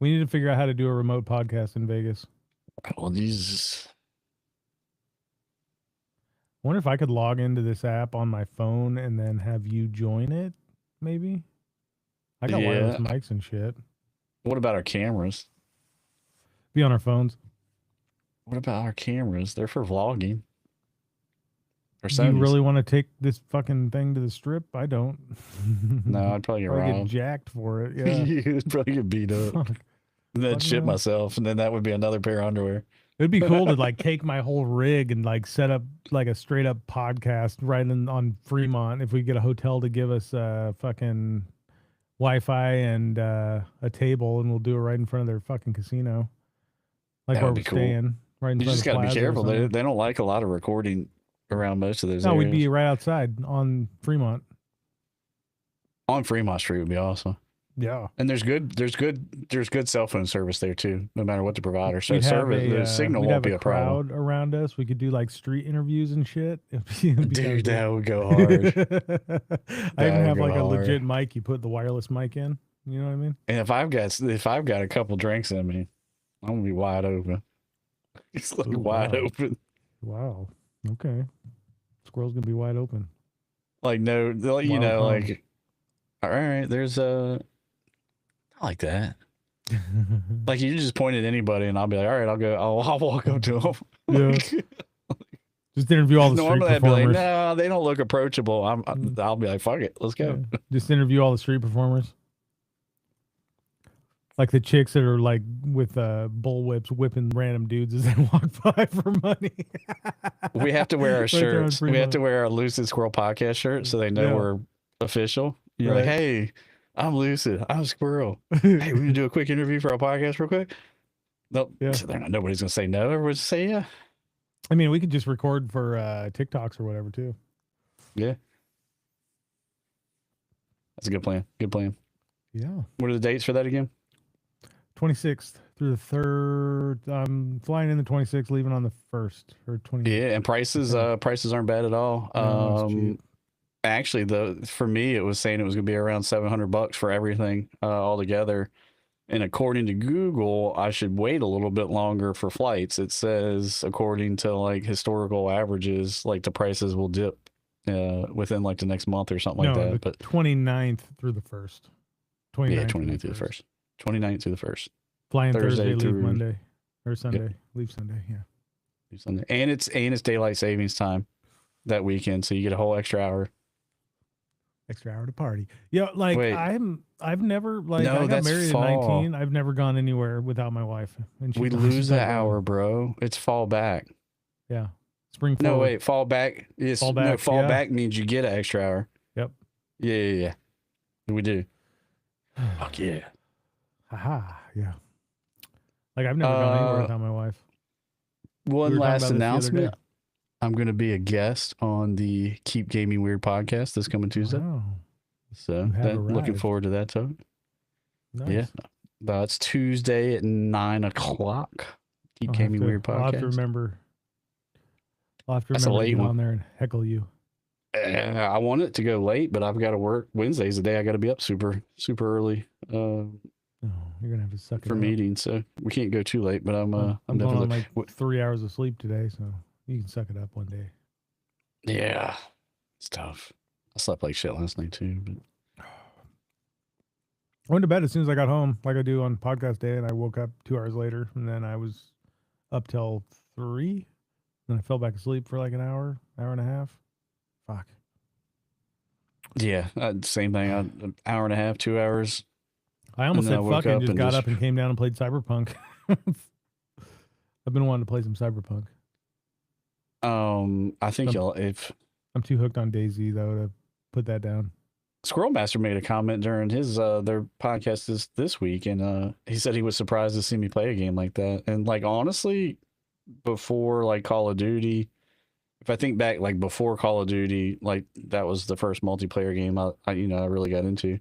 We need to figure out how to do a remote podcast in Vegas. Oh, Jesus. I wonder if I could log into this app on my phone and then have you join it, maybe? I got wireless Yeah. mics and shit. What about our cameras? Be on our phones. What about our cameras? They're for vlogging. Or Do you Sony's. really want to take this fucking thing to the strip? I don't. No, I'd probably get Probably get robbed. jacked for it. Yeah. You'd probably get beat up. Fuck. And then Fuck shit no. myself, and then that would be another pair of underwear. It'd be cool to like take my whole rig and like set up like a straight up podcast right on Fremont. If we get a hotel to give us fucking Wi-Fi and a table, and we'll do it right in front of their fucking casino, like That where would we're be cool. staying, right in You front just of the got to be plaza or careful. They something. don't like a lot of recording around most of those No, areas. we'd be right outside on Fremont. On Fremont Street would be awesome. Yeah. And there's good cell phone service there too, no matter what the provider. So We'd have service, a, the signal we'd won't have be a a problem. crowd around us. We could do like street interviews and shit. It'd be Dude, kinda that would go hard. cool. I even would have go like a hard. legit mic. You put the wireless mic in. You know what I mean? And if I've got a couple drinks in me, I'm gonna be wide open. It's like Ooh, wide wow. open. Wow. Okay. Squirrel's gonna be wide open. Like no, you Wild know, palm. like all right, there's I like that. Like you just point at anybody, and I'll be like, all right, I'll go. I'll walk up to them. Yeah. Just interview all the street Normally I'd be like, performers. no, they don't look approachable. I'll be like, fuck it, let's go. Yeah. Just interview all the street performers. Like the chicks that are like with bullwhips whipping random dudes as they walk by for money. We have to wear our Right there on shirts. We have Fremont. to wear our Lucid Squrl podcast shirt so they know Yeah. we're official. You're like, Right. hey, I'm Lucid. I'm Squirrel. Hey, we gonna do a quick interview for our podcast real quick. Nope. Yeah. So nobody's gonna say no. Everyone's gonna say yeah. I mean, we could just record for TikToks or whatever too. Yeah. That's a good plan. Good plan. Yeah. What are the dates for that again? 26th through the 3rd. I'm flying in the 26th, leaving on the 1st or 20th. Yeah, and prices aren't bad at all. No, it's cheap. Actually, for me, it was saying it was gonna be around $700 for everything all together. And according to Google, I should wait a little bit longer for flights. It says, according to like historical averages, like the prices will dip within like the next month or something like No, that. the But 29th through the 1st. 29th yeah, 29th through the 1st. 29th through the 1st. Flying Thursday Thursday, leave through Monday or Sunday. Leave Sunday. Yeah. Sunday. And it's daylight savings time that weekend, so you get a whole extra hour. Extra hour to party. Yeah, like Wait. I've never like No, I got that's married fall. at 19. I've never gone anywhere without my wife. And We she's lose not an going. hour, bro. It's fall back. Yeah. Spring No, forward. wait, fall back. Yes, Fall no, back, fall yeah. back means you get an extra hour. Yep. Yeah. We do. Fuck yeah. Haha. Yeah. Like I've never gone anywhere without my wife. One were talking last about this the other announcement. day. I'm going to be a guest on the Keep Gaming Weird podcast this coming Tuesday. Wow. So You have looking arrived. forward to that talk. Nice. Yeah. It's Tuesday at 9:00. Keep Gaming Weird I'll have to podcast. remember. I'll have to That's a remember to late get one. on there and heckle you. I want it to go late, but I've got to work Wednesdays. The day I got to be up super early Oh, you're gonna have to suck it for up. meetings, so we can't go too late. But I'm I'm going definitely on like 3 hours of sleep today, so you can suck it up one day. yeah, it's tough. I slept like shit last night too. But I went to bed as soon as I got home, like I do on podcast day, and I woke up 2 hours later, and then I was up till 3. Then I fell back asleep for like an hour and a half. Fuck. yeah, same thing. An hour and a half, 2 hours. I almost And then said I woke fuck and up just and got just- up and came down and played Cyberpunk. I've been wanting to play some Cyberpunk. I think if I'm too hooked on DayZ though to put that down. Squirrel Master made a comment during his their podcast this week, and he said he was surprised to see me play a game like that. And like honestly, before like Call of Duty, if I think back like before Call of Duty, like that was the first multiplayer game I really got into.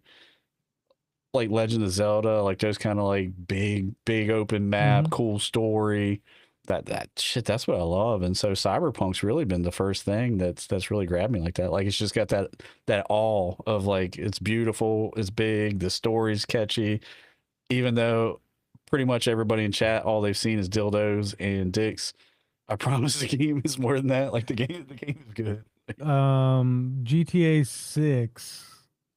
Like Legend of Zelda, like those kind of like big open map, cool story. That shit, that's what I love. And so Cyberpunk's really been the first thing that's really grabbed me like that. Like it's just got that awe of like it's beautiful, it's big, the story's catchy, even though pretty much everybody in chat all they've seen is dildos and dicks. I promise the game is more than that. Like the game is good. GTA 6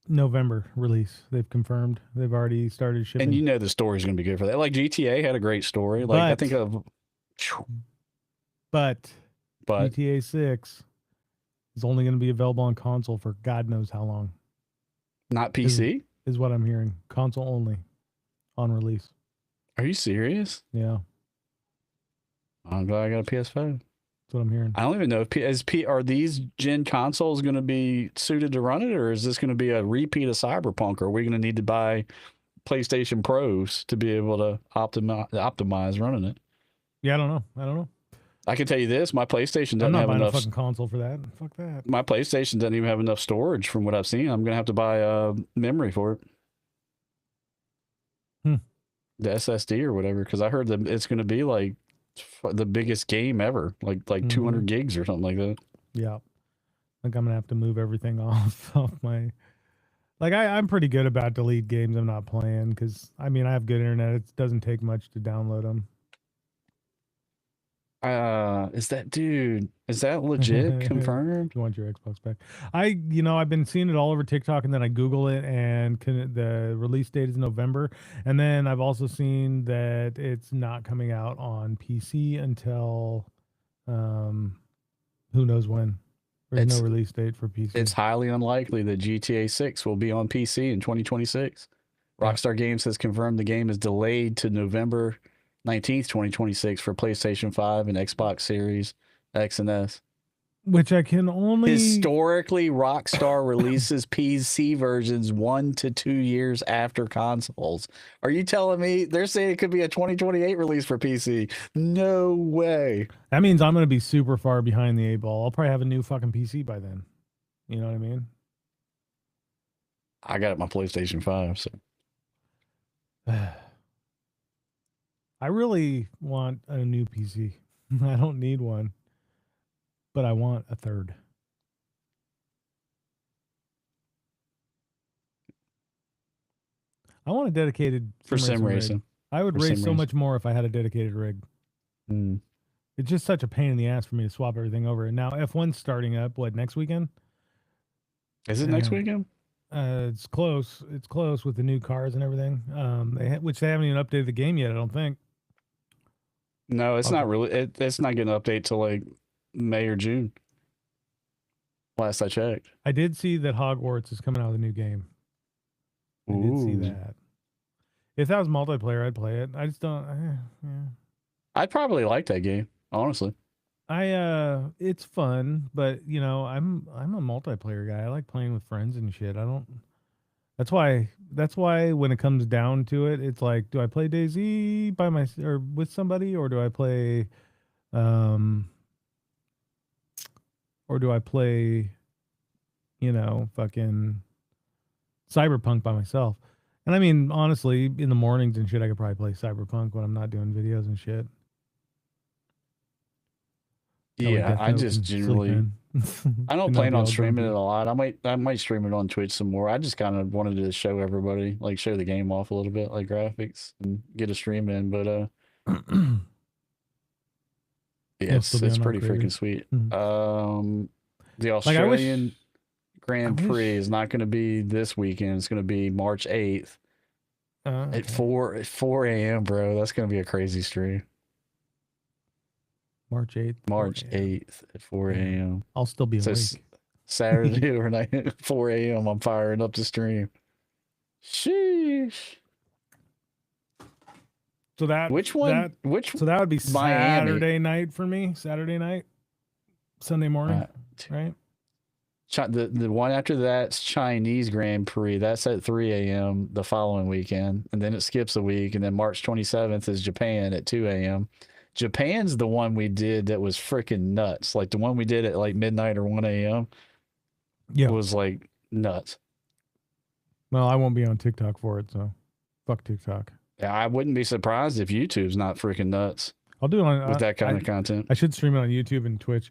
November release. They've confirmed. They've already started shipping. And you know the story's gonna be good for that. Like GTA had a great story. Like I think of But but GTA 6 is only going to be available on console for God knows how long. not PC? Is what I'm hearing. Console only on release. Are you serious? Yeah, I'm glad I got a PS5. that's what I'm hearing. I don't even know if are these gen consoles going to be suited to run it, or is this going to be a repeat of Cyberpunk? Or are we going to need to buy PlayStation Pros to be able to optimize running it? Yeah, I don't know. I can tell you this: my PlayStation I'm doesn't not have buying a enough. fucking console for that. Fuck that. My PlayStation doesn't even have enough storage from what I've seen. I'm going to have to buy memory for it. The SSD or whatever, because I heard that it's going to be like the biggest game ever, like 200 gigs or something like that. Yeah, I think I'm gonna have to move everything off my. Like I'm pretty good about delete games I'm not playing because I mean I have good internet. It doesn't take much to download them. Is that legit confirmed? You want your Xbox back? I've been seeing it all over TikTok, and then I Google it, and the release date is November. And then I've also seen that it's not coming out on PC until, who knows when. There's no release date for PC. It's highly unlikely that GTA 6 will be on PC in 2026. Rockstar Games has confirmed the game is delayed to November 19th, 2026 for PlayStation 5 and Xbox Series X and S. Which I can only... Historically, Rockstar releases PC versions 1 to 2 years after consoles. Are you telling me they're saying it could be a 2028 release for PC? No way. That means I'm going to be super far behind the 8-ball. I'll probably have a new fucking PC by then. You know what I mean? I got it my PlayStation 5, so... I really want a new PC. I don't need one, but I want a third. I want a dedicated for sim sim rig. racing. I would For race sim so racing. much more if I had a dedicated rig. Mm. It's just such a pain in the ass for me to swap everything over. And now F1's starting up. What, next weekend? Is it next Uh, weekend? It's close. It's close with the new cars and everything. Which they haven't even updated the game yet. I don't think. No, it's Okay. not really. It's not getting an update till like May or June. Last I checked. I did see that Hogwarts is coming out with a new game. I did see Ooh. that. If that was multiplayer, I'd play it. I just don't. Yeah. I'd probably like that game, honestly. It's fun, but you know, I'm a multiplayer guy. I like playing with friends and shit. I don't. That's why when it comes down to it, it's like, do I play DayZ by my or with somebody, or do I play, or do I play, fucking Cyberpunk by myself? And I mean, honestly, in the mornings and shit, I could probably play Cyberpunk when I'm not doing videos and shit. That way Yeah, Death I Note just can sleep generally in. I don't And not plan be on all streaming it grumpy. a lot. I might stream it on Twitch some more. I just kind of wanted to show everybody, like show the game off a little bit, like graphics, and get a stream in. But yeah, It'll still be it's on pretty freaking Arc sweet. Mhm. The Like I wish, Australian Grand I Prix wish- is not going to be this weekend. It's going to be March 8th okay. at 4 a.m. Bro, that's going to be a crazy stream. March 8th. 4 March a.m. 8th at 4 Yeah. a.m. I'll still be So awake. Saturday overnight at 4 a.m. I'm firing up the stream. Sheesh. So that Which one? so that would be Miami? Saturday night for me. Saturday night, Sunday morning, right? The one after that's Chinese Grand Prix. That's at 3 a.m. the following weekend. And then it skips a week. And then March 27th is Japan at 2 a.m. Japan's the one we did that was freaking nuts. Like the one we did at like midnight or 1 a.m. Yeah. was like nuts. Well, I won't be on TikTok for it, so fuck TikTok. Yeah, I wouldn't be surprised if YouTube's not freaking nuts I'll do it on with that kind of content. I should stream it on YouTube and Twitch.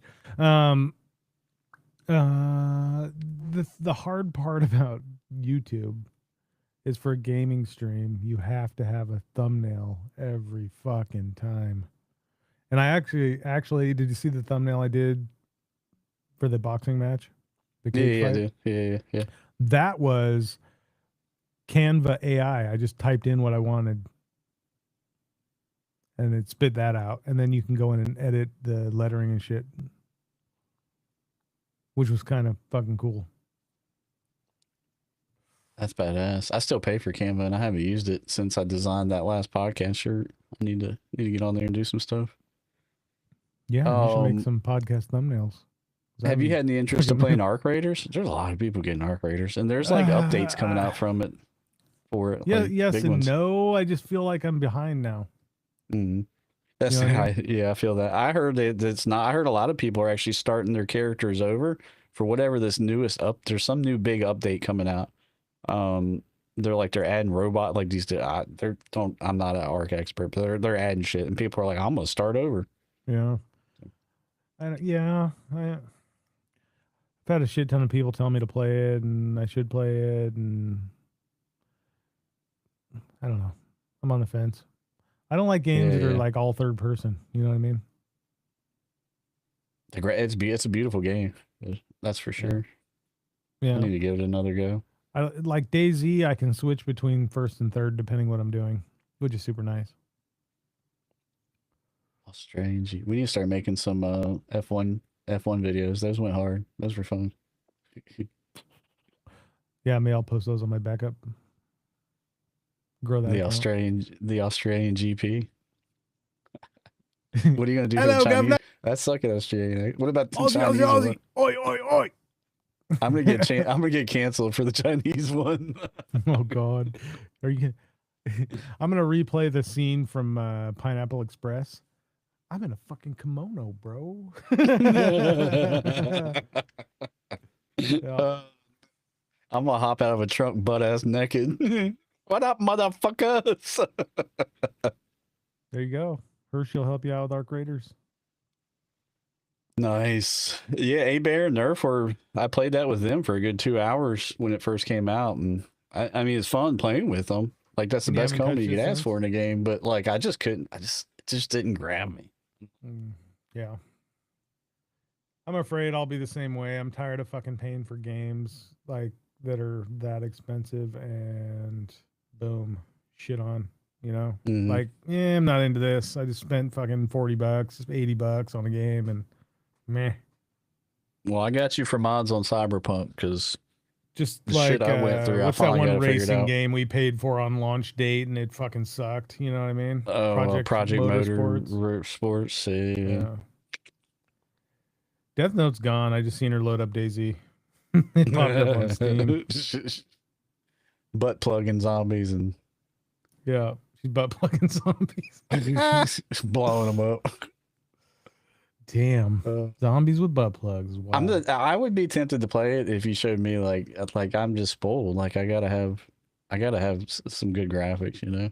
The hard part about YouTube is for a gaming stream, you have to have a thumbnail every fucking time. And I actually did you see the thumbnail I did for the boxing match? The cage Yeah, fight? I did. Yeah. That was Canva AI. I just typed in what I wanted. And it spit that out. And then you can go in and edit the lettering and shit. Which was kind of fucking cool. That's badass. I still pay for Canva and I haven't used it since I designed that last podcast shirt. I need to get on there and do some stuff. Yeah, you should make some podcast thumbnails. Have you had any interest in playing Arc Raiders? There's a lot of people getting Arc Raiders, and there's like updates coming out from it for it. Yeah, like, yes big and ones. no. I just feel like I'm behind now. Mm-hmm. That's You know what I mean? yeah, I feel that. I heard that it's not. I heard a lot of people are actually starting their characters over for whatever this newest There's some new big update coming out. They're adding robot like these. I'm not an Arc expert, but they're adding shit, and people are like, I'm gonna start over. Yeah. I've had a shit ton of people tell me to play it and I should play it, and I don't know. I'm on the fence. I don't like games that are like all third person. You know what I mean? It's a beautiful game. That's for sure. Yeah. I need to give it another go. I like DayZ. I can switch between first and third depending what I'm doing, which is super nice. Strange. We need to start making some F1 videos. Those went hard. Those were fun. Yeah, maybe I'll post those on my backup. Grow that. The Australian GP. What are you gonna do to Hello, the Chinese? governor. That's sucking Australian. What about the Aussie, Chinese Aussie, one? Aussie. Oi, oi, oi. I'm gonna get canceled for the Chinese one. Oh God, are you? I'm gonna replay the scene from Pineapple Express. I'm in a fucking kimono, bro. Yeah. I'm gonna hop out of a truck butt ass naked. What up, motherfuckers? There you go. Hershey will help you out with Arc Raiders. Nice. Yeah, A-Bear and Nerf I played that with them for a good 2 hours when it first came out, and I mean it's fun playing with them. Like that's the And you best haven't combo you touched could it ask since? for in a game, but like I just couldn't. It just didn't grab me. Yeah. I'm afraid I'll be the same way. I'm tired of fucking paying for games like that are that expensive and boom, shit on, you know? Mhm. Like, yeah, I'm not into this. I just spent fucking $40, $80 on a game and meh. Well, I got you for mods on Cyberpunk because Just the like shit I went through, I what's that finally got one it figured racing out. game we paid for on launch date and it fucking sucked, you know what I mean? Oh, Project Motorsports. Sports. Yeah. Yeah. Death Note's gone. I just seen her load up Daisy. It popped up on Steam. Butt plugging zombies and Yeah. She's butt plugging zombies. blowing them up. Damn. Zombies with butt plugs. Wow. I would be tempted to play it if you showed me like I'm just spoiled. Like I gotta have some good graphics, you know.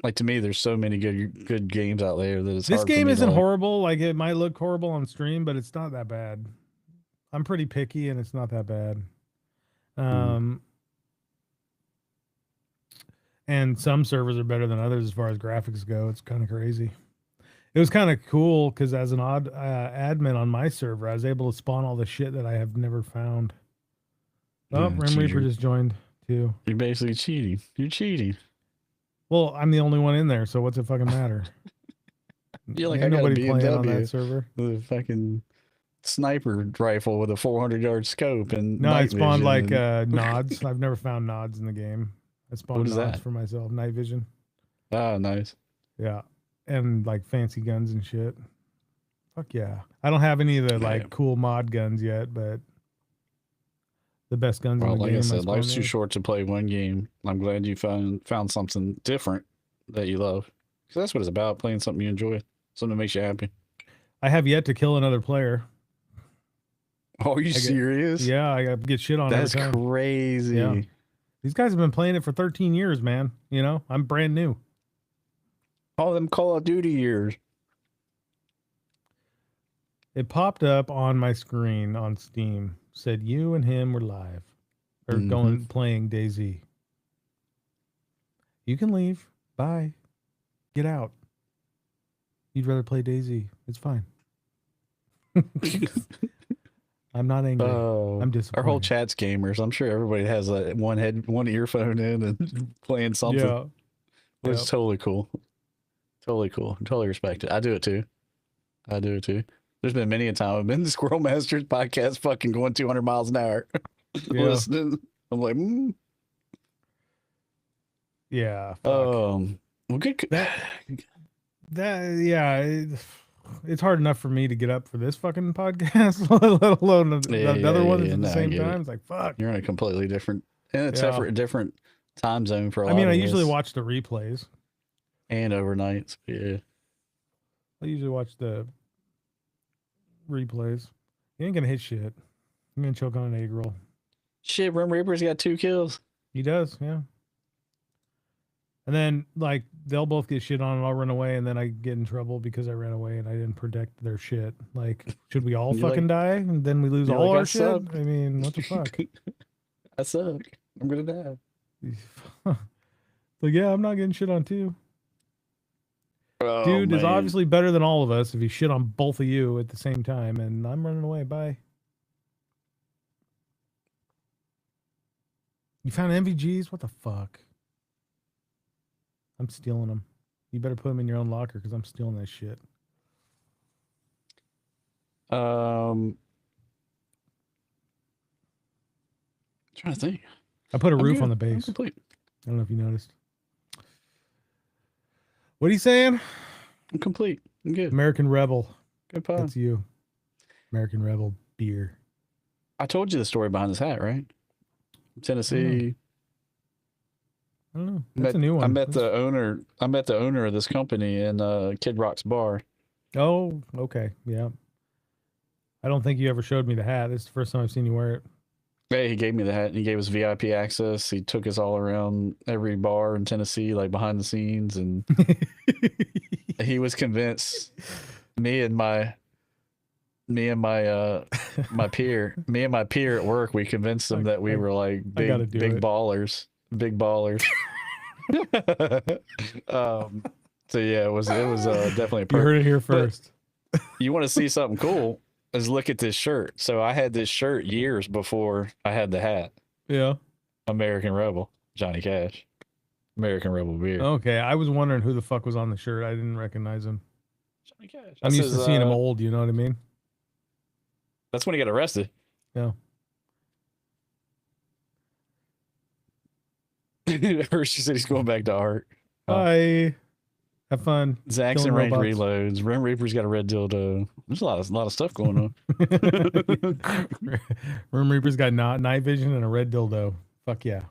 Like to me, there's so many good games out there that it's This hard game for me isn't to, like, horrible. Like it might look horrible on stream, but it's not that bad. I'm pretty picky and it's not that bad. And some servers are better than others as far as graphics go. It's kind of crazy. It was kind of cool because as an odd admin on my server, I was able to spawn all the shit that I have never found. Oh, Rim Reaper cheater. just joined too. You're basically cheating. You're cheating. Well, I'm the only one in there, so what's it fucking matter? You're like, Ain't I got a nobody playing on BMW that server. with a fucking sniper rifle with a 400-yard scope and No, I night spawned vision like and- nods. I've never found nods in the game. I spawned What is nods that? for myself. Night vision. Ah, nice. Yeah. And like fancy guns and shit. Fuck yeah. I don't have any of the like Yeah. cool mod guns yet, but the best guns Well, in the like game. I said, life's spawned too with. short to play one game. I'm glad you found something different that you love. Because that's what it's about, playing something you enjoy, something that makes you happy. I have yet to kill another player. Oh, are you serious? Yeah, I get shit on That's every time. crazy. Yeah. These guys have been playing it for 13 years, man. You know, I'm brand new. All them Call of Duty years. It popped up on my screen on Steam. Said you and him were live. Or going playing DayZ. You can leave. Bye. Get out. You'd rather play DayZ. It's fine. I'm not angry. I'm disappointed. Our whole chat's gamers. I'm sure everybody has one earphone in and playing something. Yeah. It's totally cool. Totally cool. Totally respect it. I do it too. There's been many a time I've been the Squirrel Masters podcast fucking going 200 miles an hour listening. I'm like, Yeah. Fuck. well, good. It's hard enough for me to get up for this fucking podcast, let alone another one at the same time. It's like, fuck. You're in a completely different different time zone for a lot I mean, of I usually us. watch the replays. And overnights. Yeah. I usually watch the replays. You ain't gonna hit shit. I'm gonna choke on an egg roll. Shit, Rim Reaper's got 2 kills. He does, yeah. And then like they'll both get shit on and I'll run away and then I get in trouble because I ran away and I didn't protect their shit. Like, should we all fucking die and then we lose all our shit? I mean, what the fuck? I suck. I'm gonna die. Like, yeah, I'm not getting shit on too. Oh, Dude is man. obviously better than all of us if he shit on both of you at the same time, and I'm running away. Bye. You found MVGs? What the fuck? I'm stealing them. You better put them in your own locker because I'm stealing that shit. Trying to think. I put a I'm roof good. on the I'm base. I complete. don't know if you noticed. What are you saying? I'm complete. I'm good. American Rebel. Good pie. That's you. American Rebel beer. I told you the story behind this hat, right? Tennessee. I don't know. That's a new one. I met the owner of this company in Kid Rock's bar. Oh, okay. Yeah. I don't think you ever showed me the hat. It's the first time I've seen you wear it. Yeah, he gave me the hat and he gave us VIP access. He took us all around every bar in Tennessee, like behind the scenes, and he was convinced me and my peer at work, we convinced him that we were like big ballers. So yeah, it was definitely a You perk. heard it here But first. you want to see something cool? Is look at this shirt. So I had this shirt years before I had the hat. Yeah. American Rebel, Johnny Cash. American Rebel beer. Okay. I was wondering who the fuck was on the shirt. I didn't recognize him. Johnny Cash. I'm used to seeing him old. You know what I mean? That's when he got arrested. Yeah. Hershey said he's going back to art. Bye. Have fun. Zaxxon killing Range robots. reloads. Rim Reaper's got a red dildo. There's a lot of stuff going on. Rim Reaper's got night vision and a red dildo. Fuck yeah.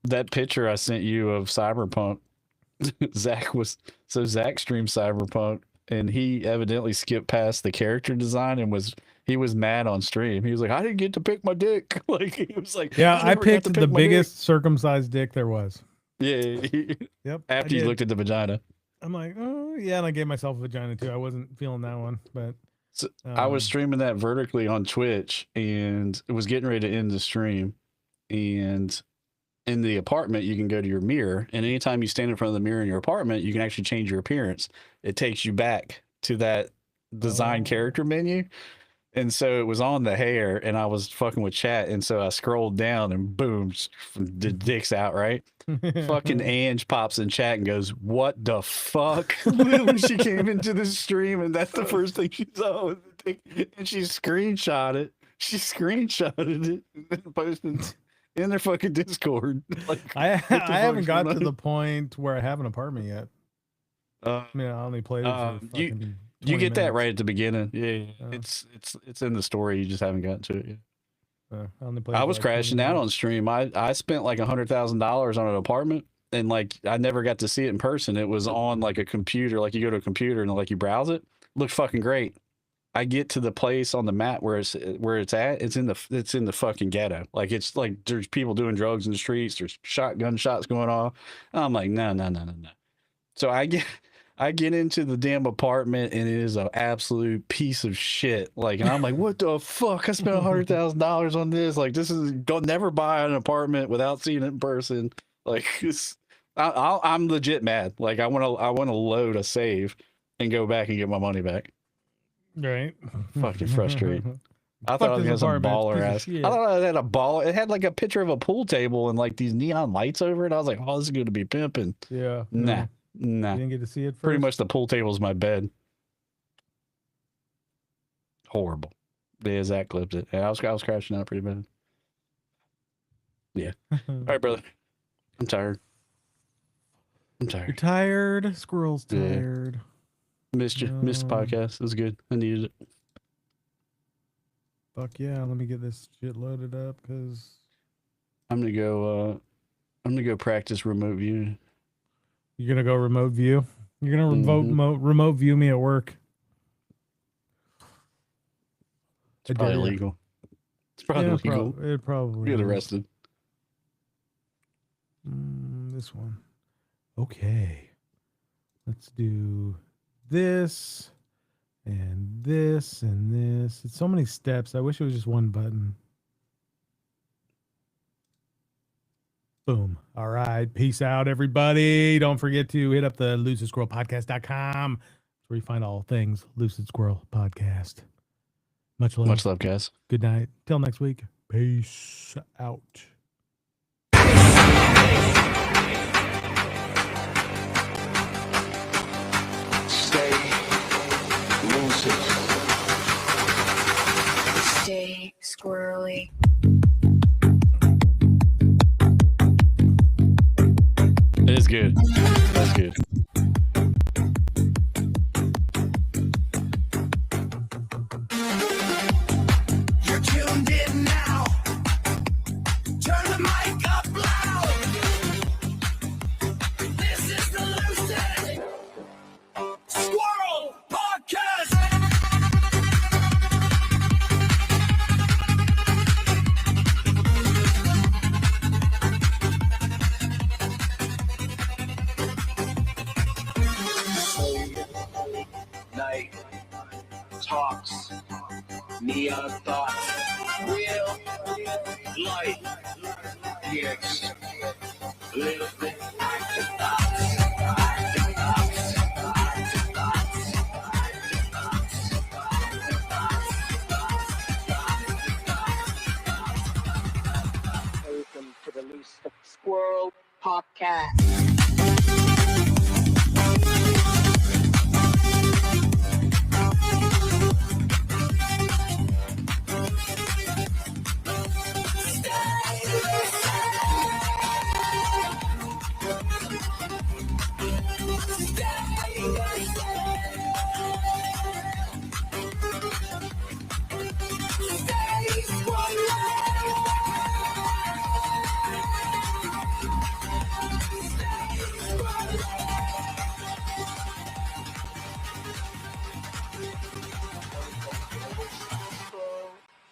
That picture I sent you of Cyberpunk, Zach streamed Cyberpunk, and he evidently skipped past the character design and he was mad on stream. He was like, I didn't get to pick my dick. Like he was like, Yeah, I never got picked to the pick my biggest circumcised dick there was. dick." Yeah. Yep. After you looked at the vagina. I'm like, oh yeah, and I gave myself a vagina too. I wasn't feeling that one, but So I was Um, streaming that vertically on Twitch, and it was getting ready to end the stream. And in the apartment, you can go to your mirror, and anytime you stand in front of the mirror in your apartment, you can actually change your appearance. It takes you back to that design Oh. character menu. And so it was on the hair, and I was fucking with chat, and so I scrolled down, and boom, the dick's out, right? Fucking Ange pops in chat and goes, "What the fuck?" When she came into the stream, and that's the first thing she saw was the dick, and she screenshot it. She screenshotted it and then posted in their fucking Discord. Like, I what the haven't fuck's got going to the on? point where I have an apartment yet. I mean, I only played it for You fucking you 20 get that minutes. right at the beginning. Yeah, Oh. it's in the story. You just haven't gotten to it yet. I only played it I for was like 20 crashing out on minutes. stream. I spent like $100,000 on an apartment, and like I never got to see it in person. It was on like a computer. Like you go to a computer and like you browse it. Looked fucking great. I get to the place on the map where it's at. It's in the fucking ghetto. Like it's like there's people doing drugs in the streets. There's shotgun shots going off. And I'm like, no. So I get into the damn apartment, and it is an absolute piece of shit. Like, and I'm like, what the fuck? I spent $100,000 on this. Like, this is go never buy an apartment without seeing it in person. Like, I'm legit mad. Like, I want to load a save and go back and get my money back. Right. Fucking frustrating. I Fuck thought I was this gonna have some apartment, baller piece of ass. shit. I thought it had a ball. It had like a picture of a pool table and like these neon lights over it. I was like, oh, this is going to be pimping. Yeah. Nah. You didn't get to see it first? Pretty much the pool table is my bed. Horrible. Yeah, Zach clipped it. Yeah, I was crashing out pretty bad. Yeah. All right, brother. I'm tired. You're tired. Squirrel's Yeah. tired. Missed you. Missed the No. podcast. It was good. I needed it. Fuck yeah. Let me get this shit loaded up because I'm gonna go practice remote viewing. you're going to go remote view. You're going to Mhm. remote view me at work. It's I probably dare ya. illegal. It's probably Yeah, illegal. it probably Get is. arrested. This one. Okay. Let's do this and this and this. It's so many steps. I wish it was just one button. Boom. All right. Peace out, everybody. Don't forget to hit up the lucidsquirrelpodcast.com. That's where you find all things Lucid Squirrel Podcast. Much love. Much love, guys. Good night. Till next week. Peace out. Stay lucid. Stay squirrely. It is good. That's good. You're tuned in now. Turn the mic up loud. This is the Lucid Squirrel Podcast. Night talks, neon thoughts, real life. idiots. A little bit. Welcome to the Lucid Squrl podcast.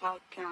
Podcast.